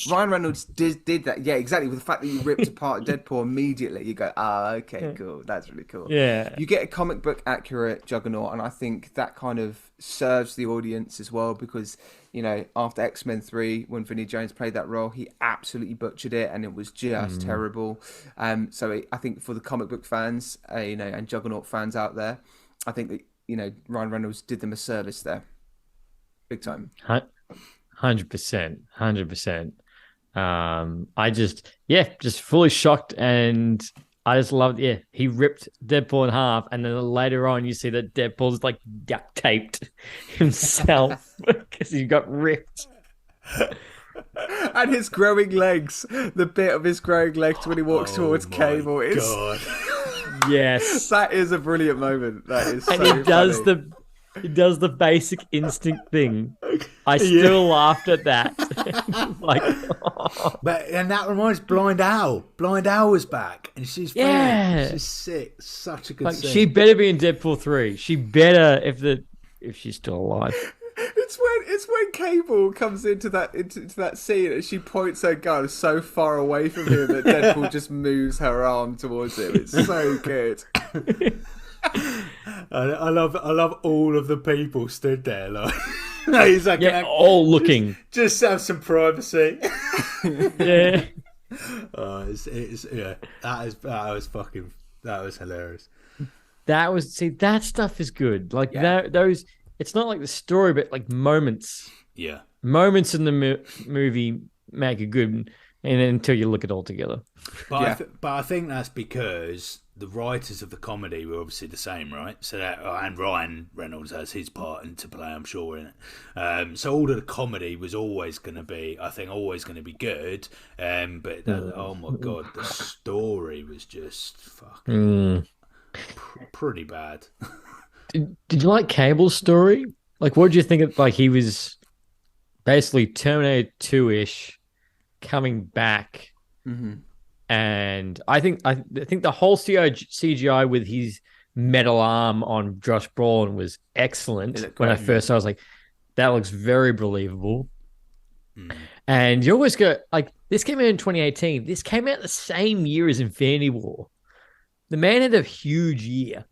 Ryan Reynolds did that. Yeah, exactly. With the fact that you ripped apart Deadpool immediately, you go, okay, cool. That's really cool. Yeah. You get a comic book accurate Juggernaut, and I think that kind of serves the audience as well, because, you know, after X-Men 3, when Vinnie Jones played that role, he absolutely butchered it, and it was just terrible. So I think for the comic book fans, and Juggernaut fans out there, I think that, Ryan Reynolds did them a service there. Big time. 100%, 100%. Just fully shocked, and I just loved. Yeah, he ripped Deadpool in half, and then later on, you see that Deadpool's like duct taped himself because he got ripped. And his growing legs, the bit of his growing legs when he walks towards Cable is God. Yes, that is a brilliant moment. That is, and so he does funny. he does the basic instinct thing. I still laughed at that. Like, And that reminds Blind Owl. Blind Owl was back, and she's she's sick. Such a good like scene. she better be in Deadpool 3. She better if she's still alive. It's when Cable comes into that scene and she points her gun so far away from him that Deadpool just moves her arm towards him. It's so good. I love all of the people stood there like. He's like, all looking. Just have some privacy. Yeah. That was hilarious. That stuff is good. Like those. It's not like the story, but like moments. Yeah. Moments in the movie make it good, and until you look at it all together. But I think that's because the writers of the comedy were obviously the same, right? So and Ryan Reynolds has his part to play, I'm sure, in it. So all of the comedy was always going to be, I think, good. But oh my god, the story was just fucking pretty bad. Did you like Cable's story? Like, what did you think of? Like, he was basically Terminator 2-ish, coming back. Mm-hmm. And I think the whole CGI with his metal arm on Josh Brolin was excellent. When I first saw it, I was like, that looks very believable. And you always go, like, this came out in 2018. This came out the same year as Infinity War. The man had a huge year.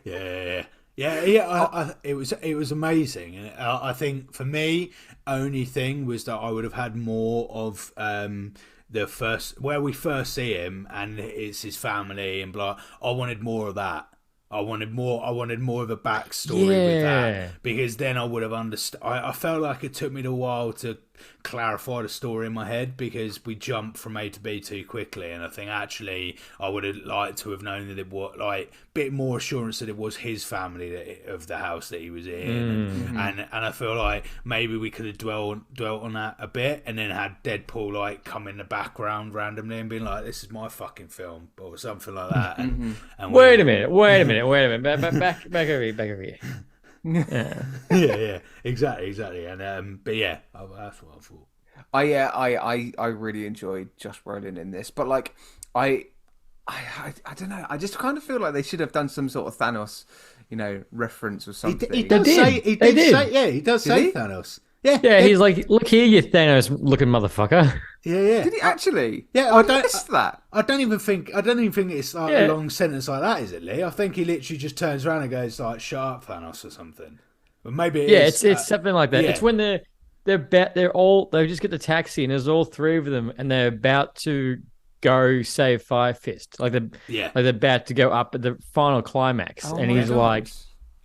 Yeah. It was amazing, and I think for me, only thing was that I would have had more of the first where we first see him, and it's his family and blah. I wanted more of that. I wanted more of a backstory with that, because then I would have understood. I felt like it took me a while to clarify the story in my head, because we jumped from A to B too quickly, and I think actually I would have liked to have known that it was like a bit more assurance that it was his family of the house that he was in, and I feel like maybe we could have dwelt on that a bit, and then had Deadpool like come in the background randomly and being like, "This is my fucking film" or something like that. And wait a minute, back over here. yeah, exactly. And but yeah, that's what I thought. I really enjoyed Josh Brolin in this, but like I don't know. I just kind of feel like they should have done some sort of Thanos, reference or something. He does say Thanos. Yeah, he's like, "Look here, you Thanos-looking motherfucker." Yeah. Did he actually? Yeah, I missed that. I don't even think it's like a long sentence like that, is it, Lee? I think he literally just turns around and goes like, "Shut up, Thanos," or something. But maybe it's something like that. Yeah. It's when they just get the taxi, and there's all three of them, and they're about to go save Fire Fist, like they're about to go up at the final climax, and he's like.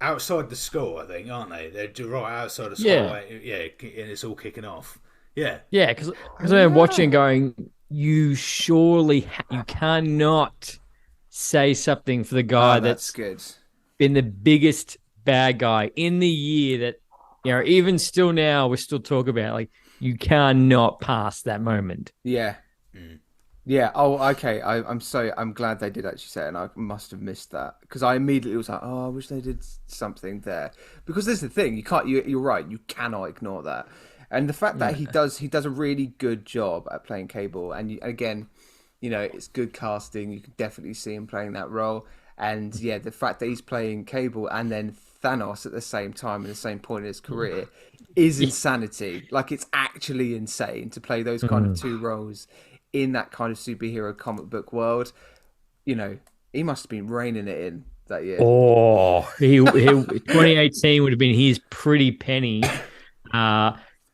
Outside the school, I think, aren't they? They're right outside the school. And it's all kicking off. Yeah, because I'm watching, going, you surely you cannot say something for the guy that's good, been the biggest bad guy in the year that even still now we still talk about. Like, you cannot pass that moment. Yeah. Yeah. Oh, okay. I'm glad they did actually say it, and I must have missed that, because I immediately was like, "Oh, I wish they did something there." Because there's the thing, you can't. You're right. You cannot ignore that, and the fact that he does a really good job at playing Cable, and again, it's good casting. You can definitely see him playing that role, and the fact that he's playing Cable and then Thanos at the same time in the same point in his career is insanity. Like, it's actually insane to play those kind of two roles in that kind of superhero comic book world. He must have been reining it in that year. Oh, he 2018 would have been his pretty penny.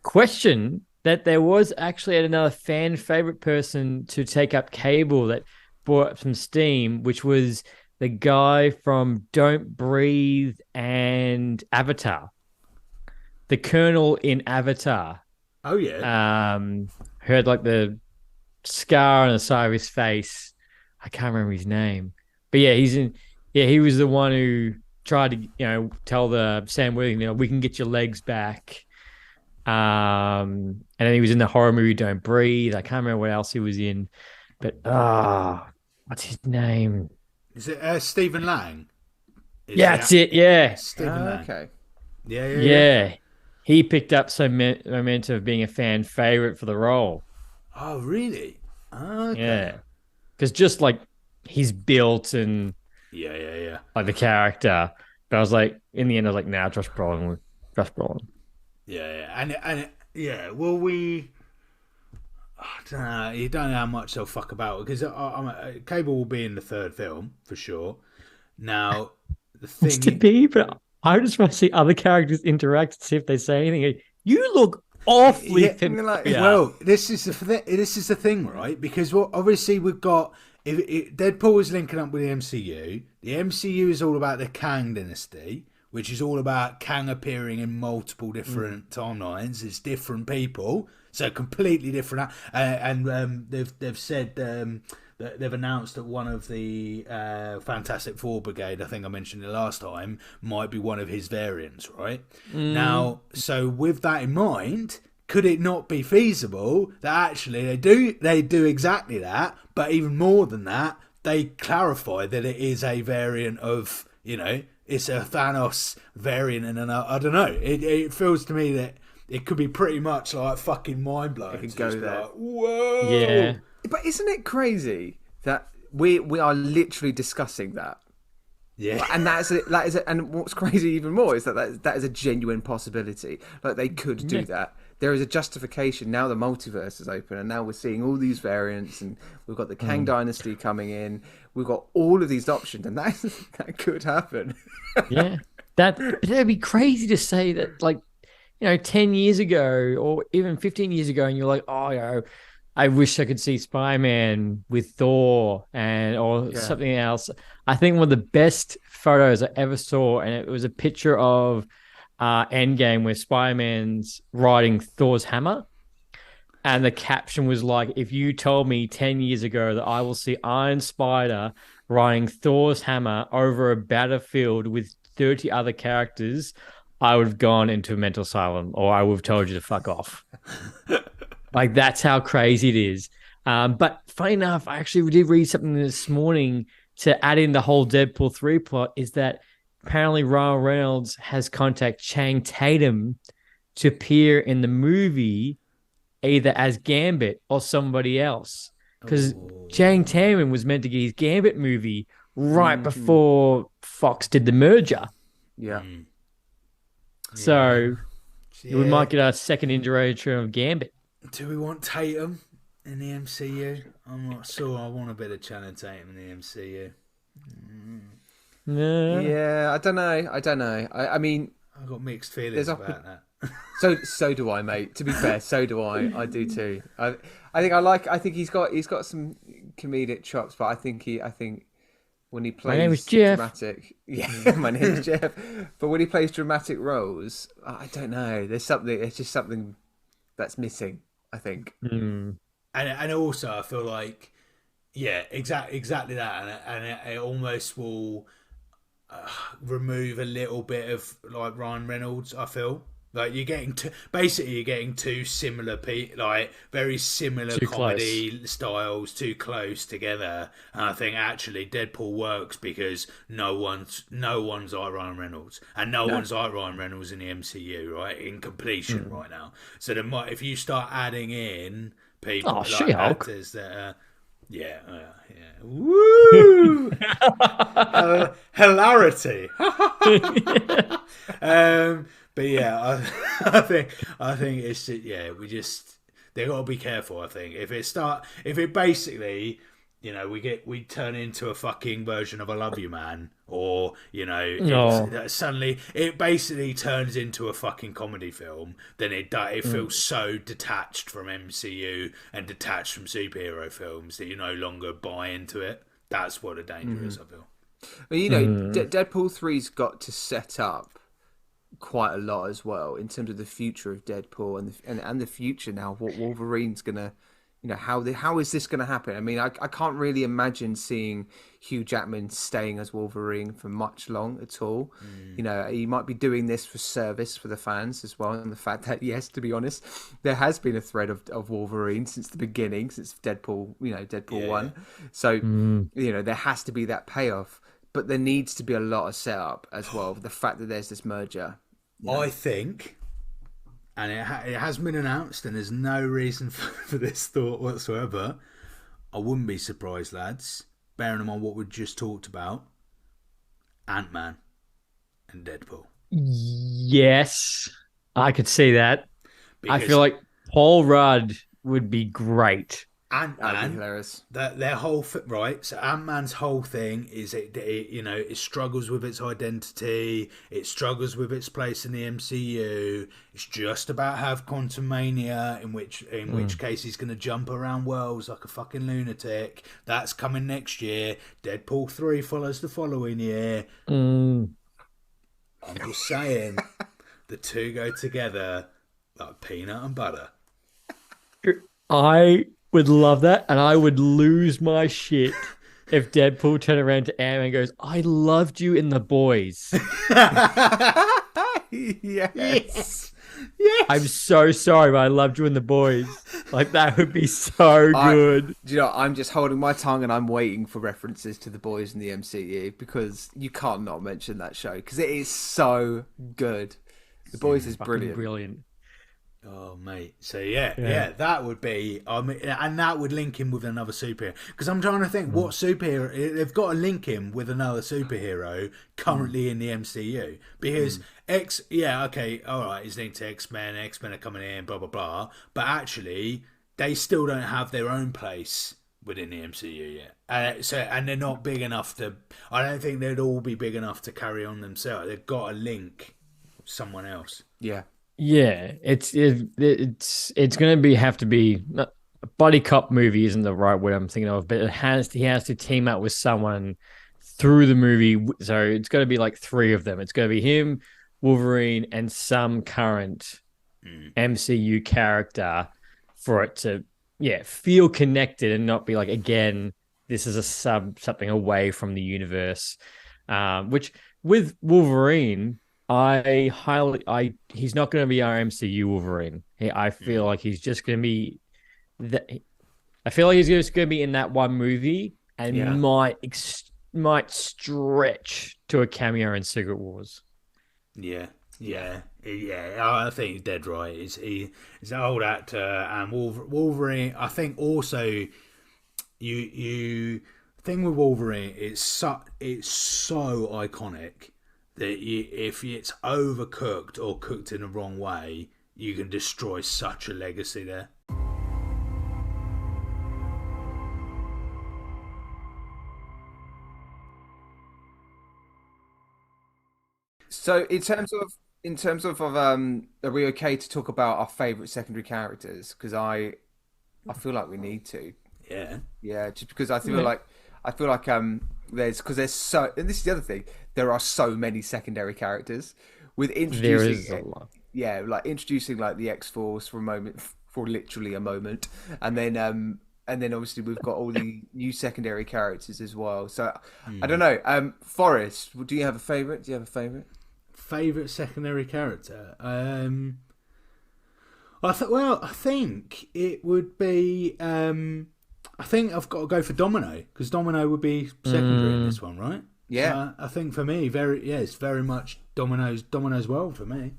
Question that there was actually another fan favorite person to take up Cable that brought up some steam, which was the guy from Don't Breathe and Avatar. the Colonel in Avatar. Oh yeah. Heard like the scar on the side of his face. I can't remember his name, but yeah, he's in. Yeah, he was the one who tried to, tell the Sam Worthington, we can get your legs back. And then he was in the horror movie Don't Breathe. I can't remember what else he was in, but what's his name? Is it Stephen Lang? Yeah, that's it. Yeah, Stephen Lang. Okay. Yeah. He picked up some momentum of being a fan favorite for the role. Oh, really? Okay. Yeah, because just like he's built and Yeah. like the character, but I was like, in the end, I was like, nah, Josh Brolin. Yeah. And yeah. Well, I don't know. You don't know how much they'll fuck about because Cable will be in the third film for sure. Now, the thing It's to be, but I just want to see other characters interact and see if they say anything. You look awfully familiar. Well, this is the thing, right? Because obviously we've got if Deadpool is linking up with the MCU. The MCU is all about the Kang dynasty, which is all about Kang appearing in multiple different timelines. It's different people, so completely different. And they've said that they've announced that one of the Fantastic Four Brigade, I think I mentioned it last time, might be one of his variants, right? Now, so with that in mind, could it not be feasible that actually they do exactly that, but even more than that, they clarify that it is a variant of, it's a Thanos variant, and I don't know. It feels to me that it could be pretty much like fucking mind blowing. It could go there. Like, whoa. Yeah. But isn't it crazy that we are literally discussing that? Yeah. And that is it. And what's crazy even more is that is a genuine possibility. Like they could do that. There is a justification now. The multiverse is open, and now we're seeing all these variants, and we've got the Kang Dynasty coming in. We've got all of these options, and that could happen. Yeah, that'd be crazy to say that, like, 10 years ago or even 15 years ago, and you're like, oh, I wish I could see Spider-Man with Thor or something else. I think one of the best photos I ever saw, and it was a picture of Endgame where Spider-Man's riding Thor's hammer. And the caption was like, if you told me 10 years ago that I will see Iron Spider riding Thor's hammer over a battlefield with 30 other characters, I would have gone into a mental asylum, or I would have told you to fuck off. Like, that's how crazy it is. But funny enough, I actually did read something this morning to add in the whole Deadpool 3 plot, is that apparently Ryan Reynolds has contacted Channing Tatum to appear in the movie either as Gambit or somebody else. Because Channing Tatum was meant to get his Gambit movie right before Fox did the merger. Yeah. So we might get our second iteration of Gambit. Do we want Tatum in the MCU? I'm not sure. I want a bit of Channing Tatum in the MCU. No. Yeah, I don't know. I mean, I've got mixed feelings about that. So do I, mate. To be fair, so do I. I do too. I think he's got some comedic chops, but I think when he plays my name is Jeff. dramatic, my name is Jeff. But when he plays dramatic roles, I don't know. There's something. It's just something that's missing, I think. And also I feel like, exactly that, and it almost will remove a little bit of like Ryan Reynolds. I feel like you're getting two similar very similar comedy styles too close together, and I think actually Deadpool works because no one's like Ryan Reynolds, and no one's like Ryan Reynolds in the MCU, right, in completion right now. So if you start adding in people actors that woo hilarity. But yeah, I think it's they gotta be careful. I think if it basically, we turn into a fucking version of I Love You Man, or suddenly it basically turns into a fucking comedy film, then it feels so detached from MCU and detached from superhero films that you no longer buy into it. That's what the danger is, I feel. Well, Deadpool 3's got to set up quite a lot as well in terms of the future of Deadpool and the future now. What Wolverine's gonna, how is this gonna happen? I mean, I can't really imagine seeing Hugh Jackman staying as Wolverine for much long at all. He might be doing this for service for the fans as well, and the fact that, yes, to be honest, there has been a thread of Wolverine since the beginning, since Deadpool, Deadpool 1. So there has to be that payoff. But there needs to be a lot of setup as well. The fact that there's this merger. I think, and it has been announced, and there's no reason for this thought whatsoever. I wouldn't be surprised, lads, bearing in mind what we just talked about. Ant-Man and Deadpool. Yes, I could see that. Because I feel like Paul Rudd would be great. Ant-Man, hilarious. Their whole right. So Ant-Man's whole thing is it struggles with its identity. It struggles with its place in the MCU. It's just about have quantum mania, in which case he's going to jump around worlds like a fucking lunatic. That's coming next year. Deadpool 3 follows the following year. I'm just saying, the two go together like peanut and butter. I would love that, and I would lose my shit if Deadpool turned around to Ant-Man and goes, "I loved you in The Boys." Yes. I'm so sorry, but I loved you in The Boys. Like, that would be so good. I'm just holding my tongue and I'm waiting for references to The Boys in the MCU, because you can't not mention that show, because it is so good. The Boys is brilliant. Oh, mate. So, yeah, that would be... and that would link him with another superhero. Because I'm trying to think what superhero... They've got to link him with another superhero currently in the MCU. Because all right, he's linked to X-Men. X-Men are coming in, blah, blah, blah. But actually, they still don't have their own place within the MCU yet. And they're not big enough to... I don't think they'd all be big enough to carry on themselves. They've got to link someone else. Yeah. Yeah, it's going to have to be a buddy cop movie isn't the right word I'm thinking of, but he has to team up with someone through the movie. So it's got to be like three of them. It's going to be him, Wolverine, and some current MCU character for it to feel connected and not be like, again, this is something away from the universe. Which with Wolverine, he's not going to be our MCU Wolverine. I feel like he's just going to be I feel like he's just going to be in that one movie and might stretch to a cameo in Secret Wars. Yeah. I think he's dead right. He's an old actor, and Wolverine. I think also you thing with Wolverine, it's so iconic that if it's overcooked or cooked in the wrong way, you can destroy such a legacy there. So in terms of are we okay to talk about our favourite secondary characters? Because I feel like we need to. Yeah, just because I feel like there's so, and this is the other thing, there are so many secondary characters with introducing there is a lot. Yeah, like introducing like the X-Force for literally a moment, and then obviously we've got all the new secondary characters as well. So I don't know. Forrest, do you have a favourite? Favourite secondary character? I think it would be. I think I've got to go for Domino, because Domino would be secondary in this one, right? Yeah. I think for me, it's very much Domino's world for me.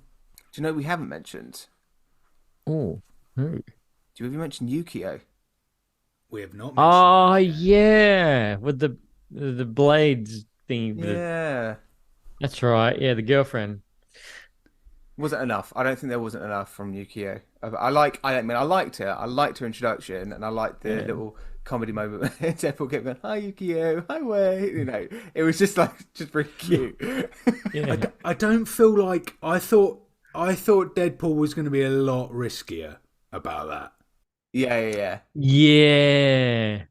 Do you know we haven't mentioned? Oh, who? Do we mention Yukio? We have not mentioned. Oh, yeah, with the blades thing. Yeah. That's right. Yeah, the girlfriend. Wasn't enough. I don't think there wasn't enough from Yukio. I liked her. I liked her introduction, and I liked the little comedy moment where Deadpool kept going, "Hi Yukio, hi Wei." It was just really cute. Yeah. I don't feel like I thought Deadpool was going to be a lot riskier about that. Yeah. Yeah.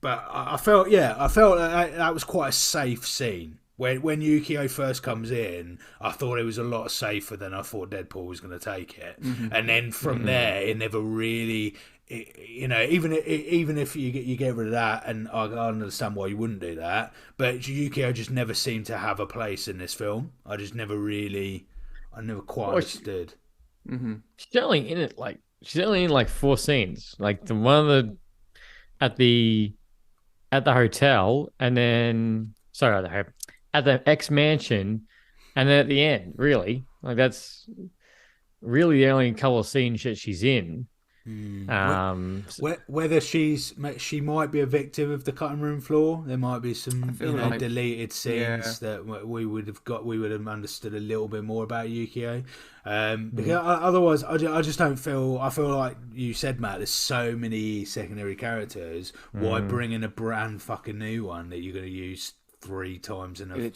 But I felt that was quite a safe scene. When Yukio first comes in, I thought it was a lot safer than I thought Deadpool was going to take it, and then from there, it never really, even if you get rid of that, and I understand why you wouldn't do that, but Yukio just never seemed to have a place in this film. I never quite understood. She's only in it she's only in like 4 scenes, like the one of the at the hotel, and then at the X mansion, and then at the end. Really, like that's really the only couple of scenes that she's in. Whether she might be a victim of the cutting room floor, there might be some deleted scenes that we would have understood a little bit more about Yukio. Because otherwise, I just don't feel. I feel like you said, Matt. There's so many secondary characters. Why bring in a brand fucking new one that you're going to use 3 times in a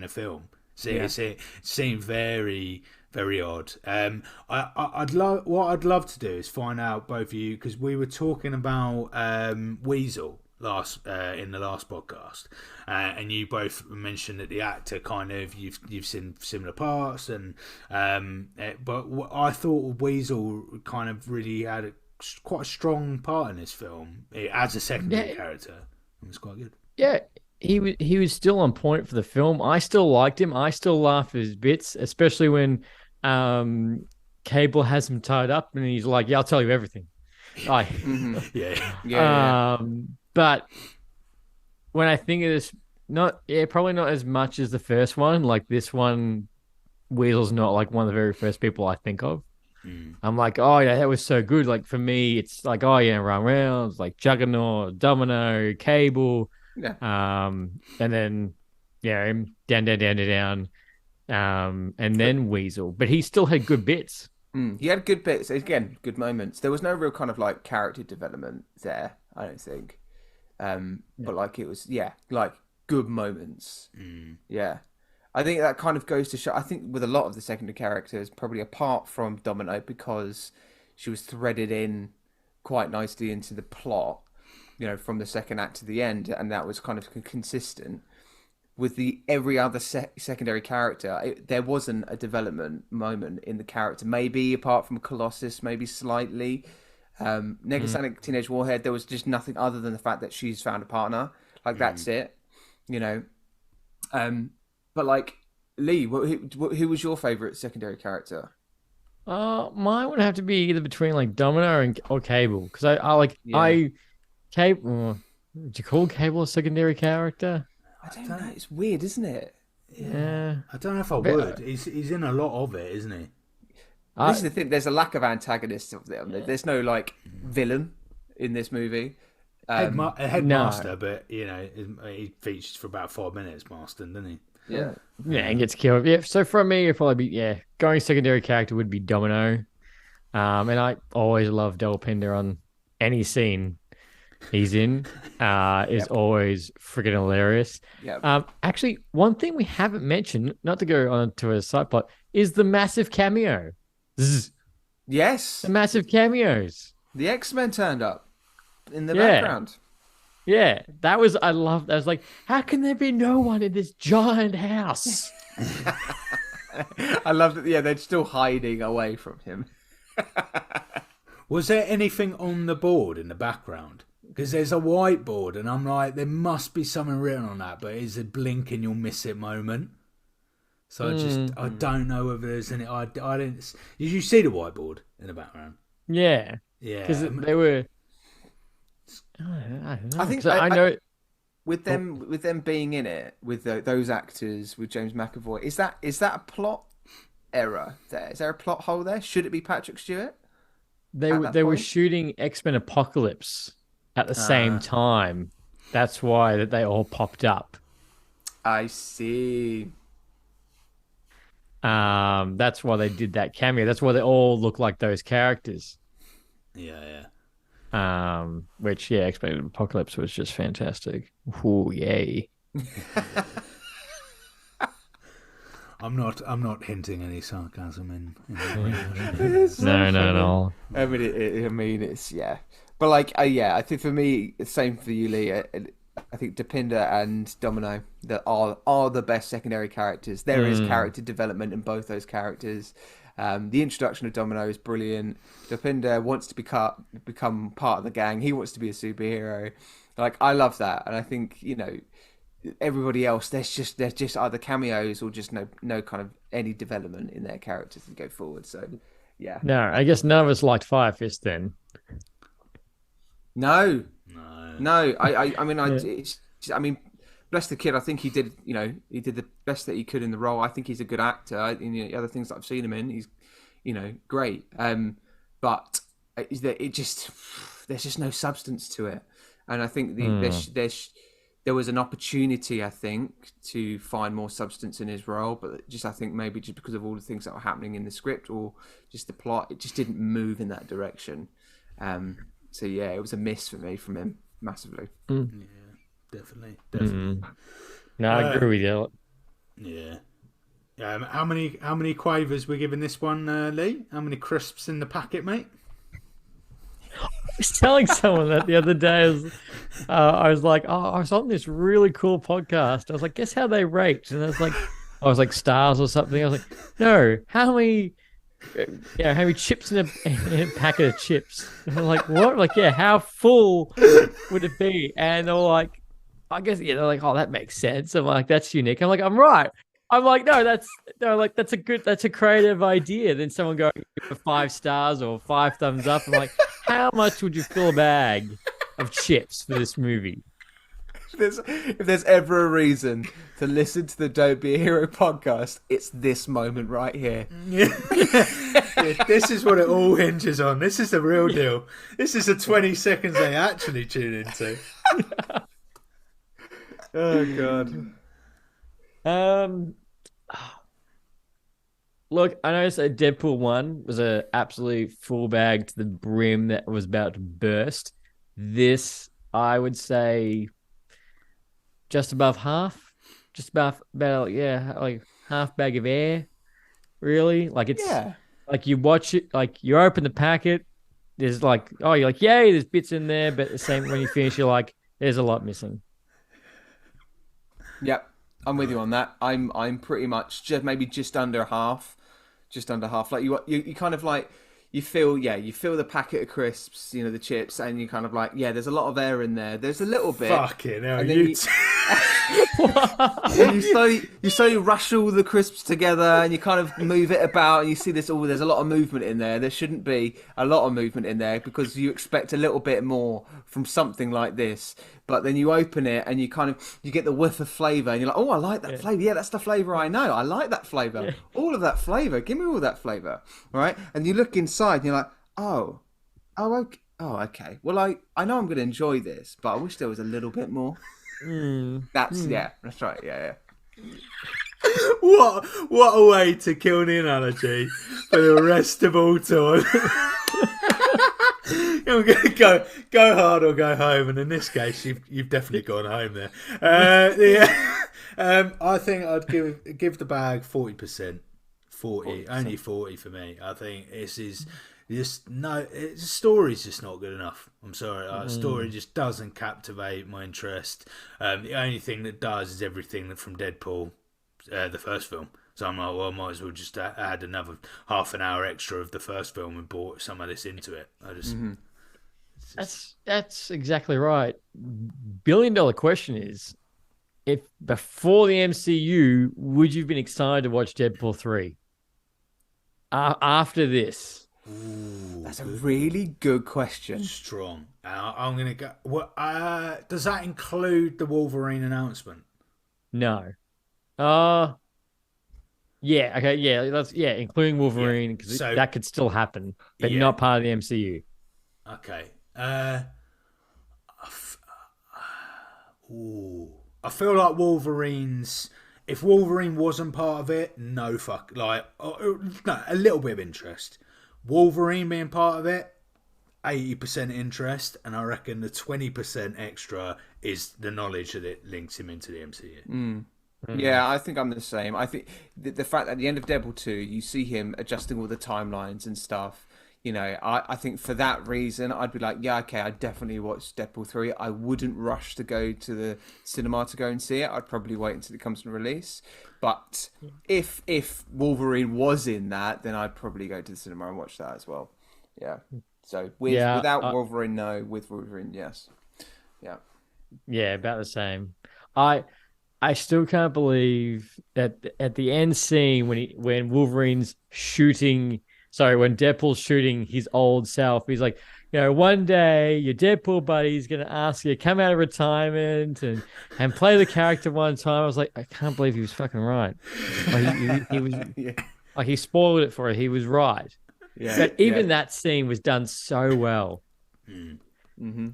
film? It seemed very, very odd. I'd love to do is find out, both of you, because we were talking about Weasel in the last podcast, and you both mentioned that the actor kind of you've seen similar parts, and but I thought Weasel kind of really had quite a strong part in this film as a secondary character. It was quite good. Yeah. He was still on point for the film. I still liked him. I still laughed at his bits, especially when Cable has him tied up and he's like, "Yeah, I'll tell you everything." But when I think of this, probably not as much as the first one. Like this one, Weasel's not like one of the very first people I think of. I'm like, oh yeah, that was so good. Like for me, it's like, oh yeah, Run Rounds, like Juggernaut, Domino, Cable. Yeah. And then him down, and then Weasel, but he still had good bits. He had good bits, again, good moments. There was no real kind of like character development there, I don't think. But like it was, like good moments. Yeah. I think that kind of goes to show. I think with a lot of the secondary characters, probably apart from Domino, because she was threaded in quite nicely into the plot, from the second act to the end, and that was kind of consistent with every other secondary character. There wasn't a development moment in the character, maybe apart from Colossus, maybe slightly. Negasonic Teenage Warhead, there was just nothing other than the fact that she's found a partner. Like that's it, But like Leigh, who was your favorite secondary character? Mine would have to be either between like Domino or Cable, because Cable. Would you call Cable a secondary character? I don't know. It's weird, isn't it? Yeah. I don't know if I would. He's in a lot of it, isn't he? This is the thing. There's a lack of antagonists of them. There's no like villain in this movie. Headmaster, but he features for about 5 minutes, Marston, doesn't he? Yeah. Yeah, and gets killed. Yeah. So for me, it'd probably be going secondary character would be Domino. And I always love Delpinder on any scene he's in. Is always freaking hilarious. Actually, one thing we haven't mentioned, not to go on to a side plot, is the massive cameo. Yes, the massive cameos. The X-Men turned up in the background. Yeah, that was. I loved. I was like, how can there be no one in this giant house? I love that. Yeah, they're still hiding away from him. Was there anything on the board in the background? Because there's a whiteboard, and I'm like, there must be something written on that, but it's a blink and you'll miss it moment. So I don't know whether there's any. I didn't. Did you see the whiteboard in the background? Yeah. Because they were. I think I know. With them being in it, with those actors, with James McAvoy, is that a plot error there? Is there a plot hole there? Should it be Patrick Stewart? They were shooting X-Men Apocalypse at the same time. That's why that they all popped up. I see. That's why they did that cameo. That's why they all look like those characters. Yeah. Which X-Men Apocalypse was just fantastic. Ooh, yay. I'm not hinting any sarcasm in No. I mean, it's but like, I think for me, same for you, Leigh. I think Dopinder and Domino that are the best secondary characters. There is character development in both those characters. The introduction of Domino is brilliant. Dopinder wants to become part of the gang. He wants to be a superhero. Like, I love that, and I think, you know, everybody else, there's just either cameos or just no kind of any development in their characters to go forward. So yeah. No, I guess none of us liked Fire Fist then. No. Yeah. I mean, bless the kid. I think he did the best that he could in the role. I think he's a good actor. In the other things that I've seen him in, he's, you know, great. But there's just no substance to it, and I think there was an opportunity, I think, to find more substance in his role, but just I think maybe just because of all the things that were happening in the script or just the plot, it just didn't move in that direction. So yeah, it was a miss for me from him massively. Yeah, definitely. No, I agree with you. Yeah. How many quavers we're giving this one, Lee? How many crisps in the packet, mate? I was telling someone that the other day. I was like, I was on this really cool podcast. I was like, guess how they rate? And I was like stars or something. I was like, no, how many chips in a packet of chips? And I'm like, what? Like, yeah, how full would it be? And they're like, I guess, yeah, they're like, oh, that makes sense. I'm like, that's unique. I'm like, I'm right. I'm like, no, that's a creative idea. Then someone going 5 stars or 5 thumbs up. I'm like, how much would you fill a bag of chips for this movie? If there's ever a reason to listen to the Don't Be a Hero podcast, it's this moment right here. Yeah. This is what it all hinges on. This is the real deal. This is the 20 seconds they actually tune into. Oh God. Look, I noticed that Deadpool 1 was an absolute full bag to the brim that was about to burst. This, I would say, just above half. Just about like half bag of air, really. Like, it's like you watch it, like you open the packet, there's like, oh, you're like, yay, there's bits in there, but the same when you finish, you're like, there's a lot missing. Yep, I'm with you on that. I'm pretty much just under half. Like you kind of like you feel the packet of crisps, you know, the chips, and you kind of like, yeah, there's a lot of air in there. There's a little bit. Fucking hell, you slowly rush all the crisps together, and you kind of move it about, and you see this. Oh, there's a lot of movement in there. There shouldn't be a lot of movement in there because you expect a little bit more from something like this. But then you open it, and you get the whiff of flavour, and you're like, oh, I like that flavour. Yeah, that's the flavour I know. I like that flavour. Yeah. All of that flavour. Give me all that flavour, right? And you look inside, and you're like, okay. Well, I know I'm going to enjoy this, but I wish there was a little bit more. That's right. Yeah. What a way to kill the analogy for the rest of all time. I'm going to go hard or go home, and in this case, you've definitely gone home there. I think I'd give the bag 40%. 40, only 40 for me. I think the story's just not good enough. I'm sorry, the story just doesn't captivate my interest. The only thing that does is everything from Deadpool, the first film. So I'm like, well, I might as well just add another half an hour extra of the first film and brought some of this into it. That's exactly right. $1 billion question is, if before the MCU, would you have been excited to watch Deadpool 3? After this? Ooh, that's a really good question. Strong. I'm gonna go. What? Does that include the Wolverine announcement? No. Yeah. Okay. Yeah. Including Wolverine, because that could still happen, but not part of the MCU. Okay. I feel like Wolverine's. If Wolverine wasn't part of it, no, a little bit of interest. Wolverine being part of it, 80% interest, and I reckon the 20% extra is the knowledge that it links him into the MCU. Yeah, I think I'm the same. I think the fact that at the end of Deadpool 2, you see him adjusting all the timelines and stuff. I think for that reason, I'd be like, yeah, okay, I'd definitely watch Deadpool 3. I wouldn't rush to go to the cinema to go and see it. I'd probably wait until it comes to release. But if Wolverine was in that, then I'd probably go to the cinema and watch that as well. Yeah. So without Wolverine, no. With Wolverine, yes. Yeah. Yeah, about the same. I still can't believe that at the end scene when Wolverine's shooting, sorry, when Deadpool's shooting his old self, he's like, one day your Deadpool buddy's gonna ask you to come out of retirement and play the character one time. I was like, I can't believe he was fucking right. Like, he was like, he spoiled it for her. He was right. Yeah. But even that scene was done so well. Mm-hmm.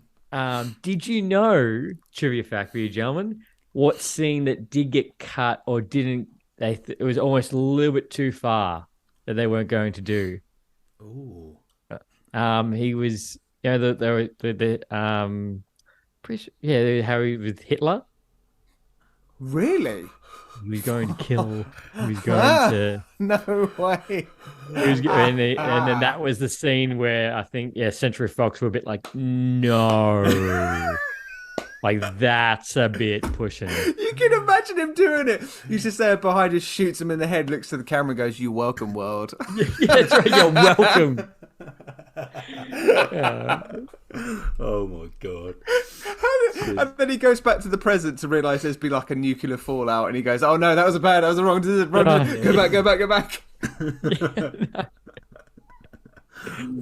Did you know, trivia fact for you gentlemen, what scene that did get cut or didn't? It was almost a little bit too far that they weren't going to do. Ooh. He was, Harry with Hitler. Really? He was going to kill. He was going to. No way. And then that was the scene where I think Century Fox were a bit like, no. Like, that's a bit pushing it. You can imagine him doing it. He's just there behind us, shoots him in the head, looks to the camera and goes, "You're welcome, world." Yeah, that's right. You're welcome. Oh, my God. And then he goes back to the present to realise there's been like a nuclear fallout. And he goes, "Oh, no, that was a bad. That was the wrong decision. Go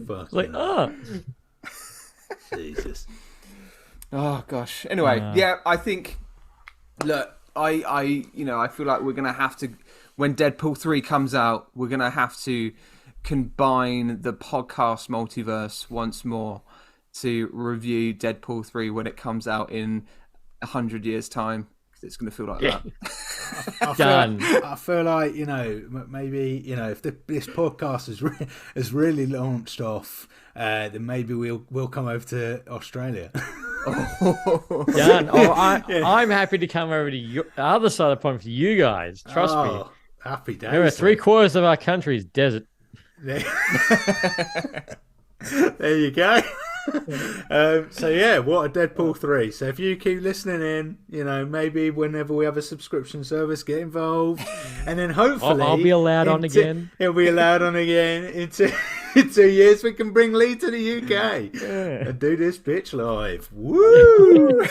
back. Like, Jesus. Oh gosh. Anyway, I think. Look, I feel like we're gonna have to, when Deadpool 3 comes out, we're gonna have to combine the podcast multiverse once more to review Deadpool 3 when it comes out in 100 years' time. It's gonna feel like that. I feel like maybe if this podcast has really launched off, then maybe we'll come over to Australia. Done. I'm happy to come over to the other side of the pond for you guys. Trust me. Happy days. Remember, 3/4 of our country is desert. There you go. So what a Deadpool 3. So if you keep listening in, maybe whenever we have a subscription service, get involved, and then hopefully I'll be allowed on again. He'll be allowed on again in 2 years. We can bring Leigh to the UK and do this bitch live. Woo!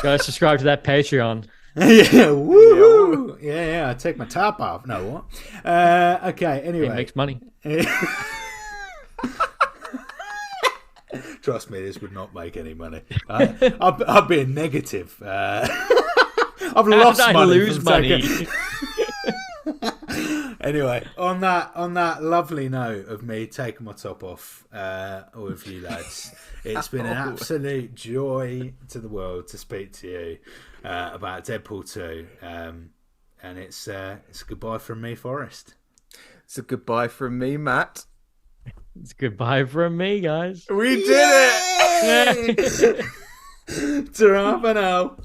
Go subscribe to that Patreon. Yeah, woo! Yeah. I take my top off. No, what? Okay. Anyway, it makes money. Trust me, this would not make any money. I'll be a negative. I've lost money. Lose money. Anyway, on that lovely note of me taking my top off, all of you lads, it's been an absolute joy to the world to speak to you about Deadpool 2, and it's a goodbye from me, Forrest. It's a goodbye from me, Matt. It's goodbye from me, guys. We did it! Ta-ra for now.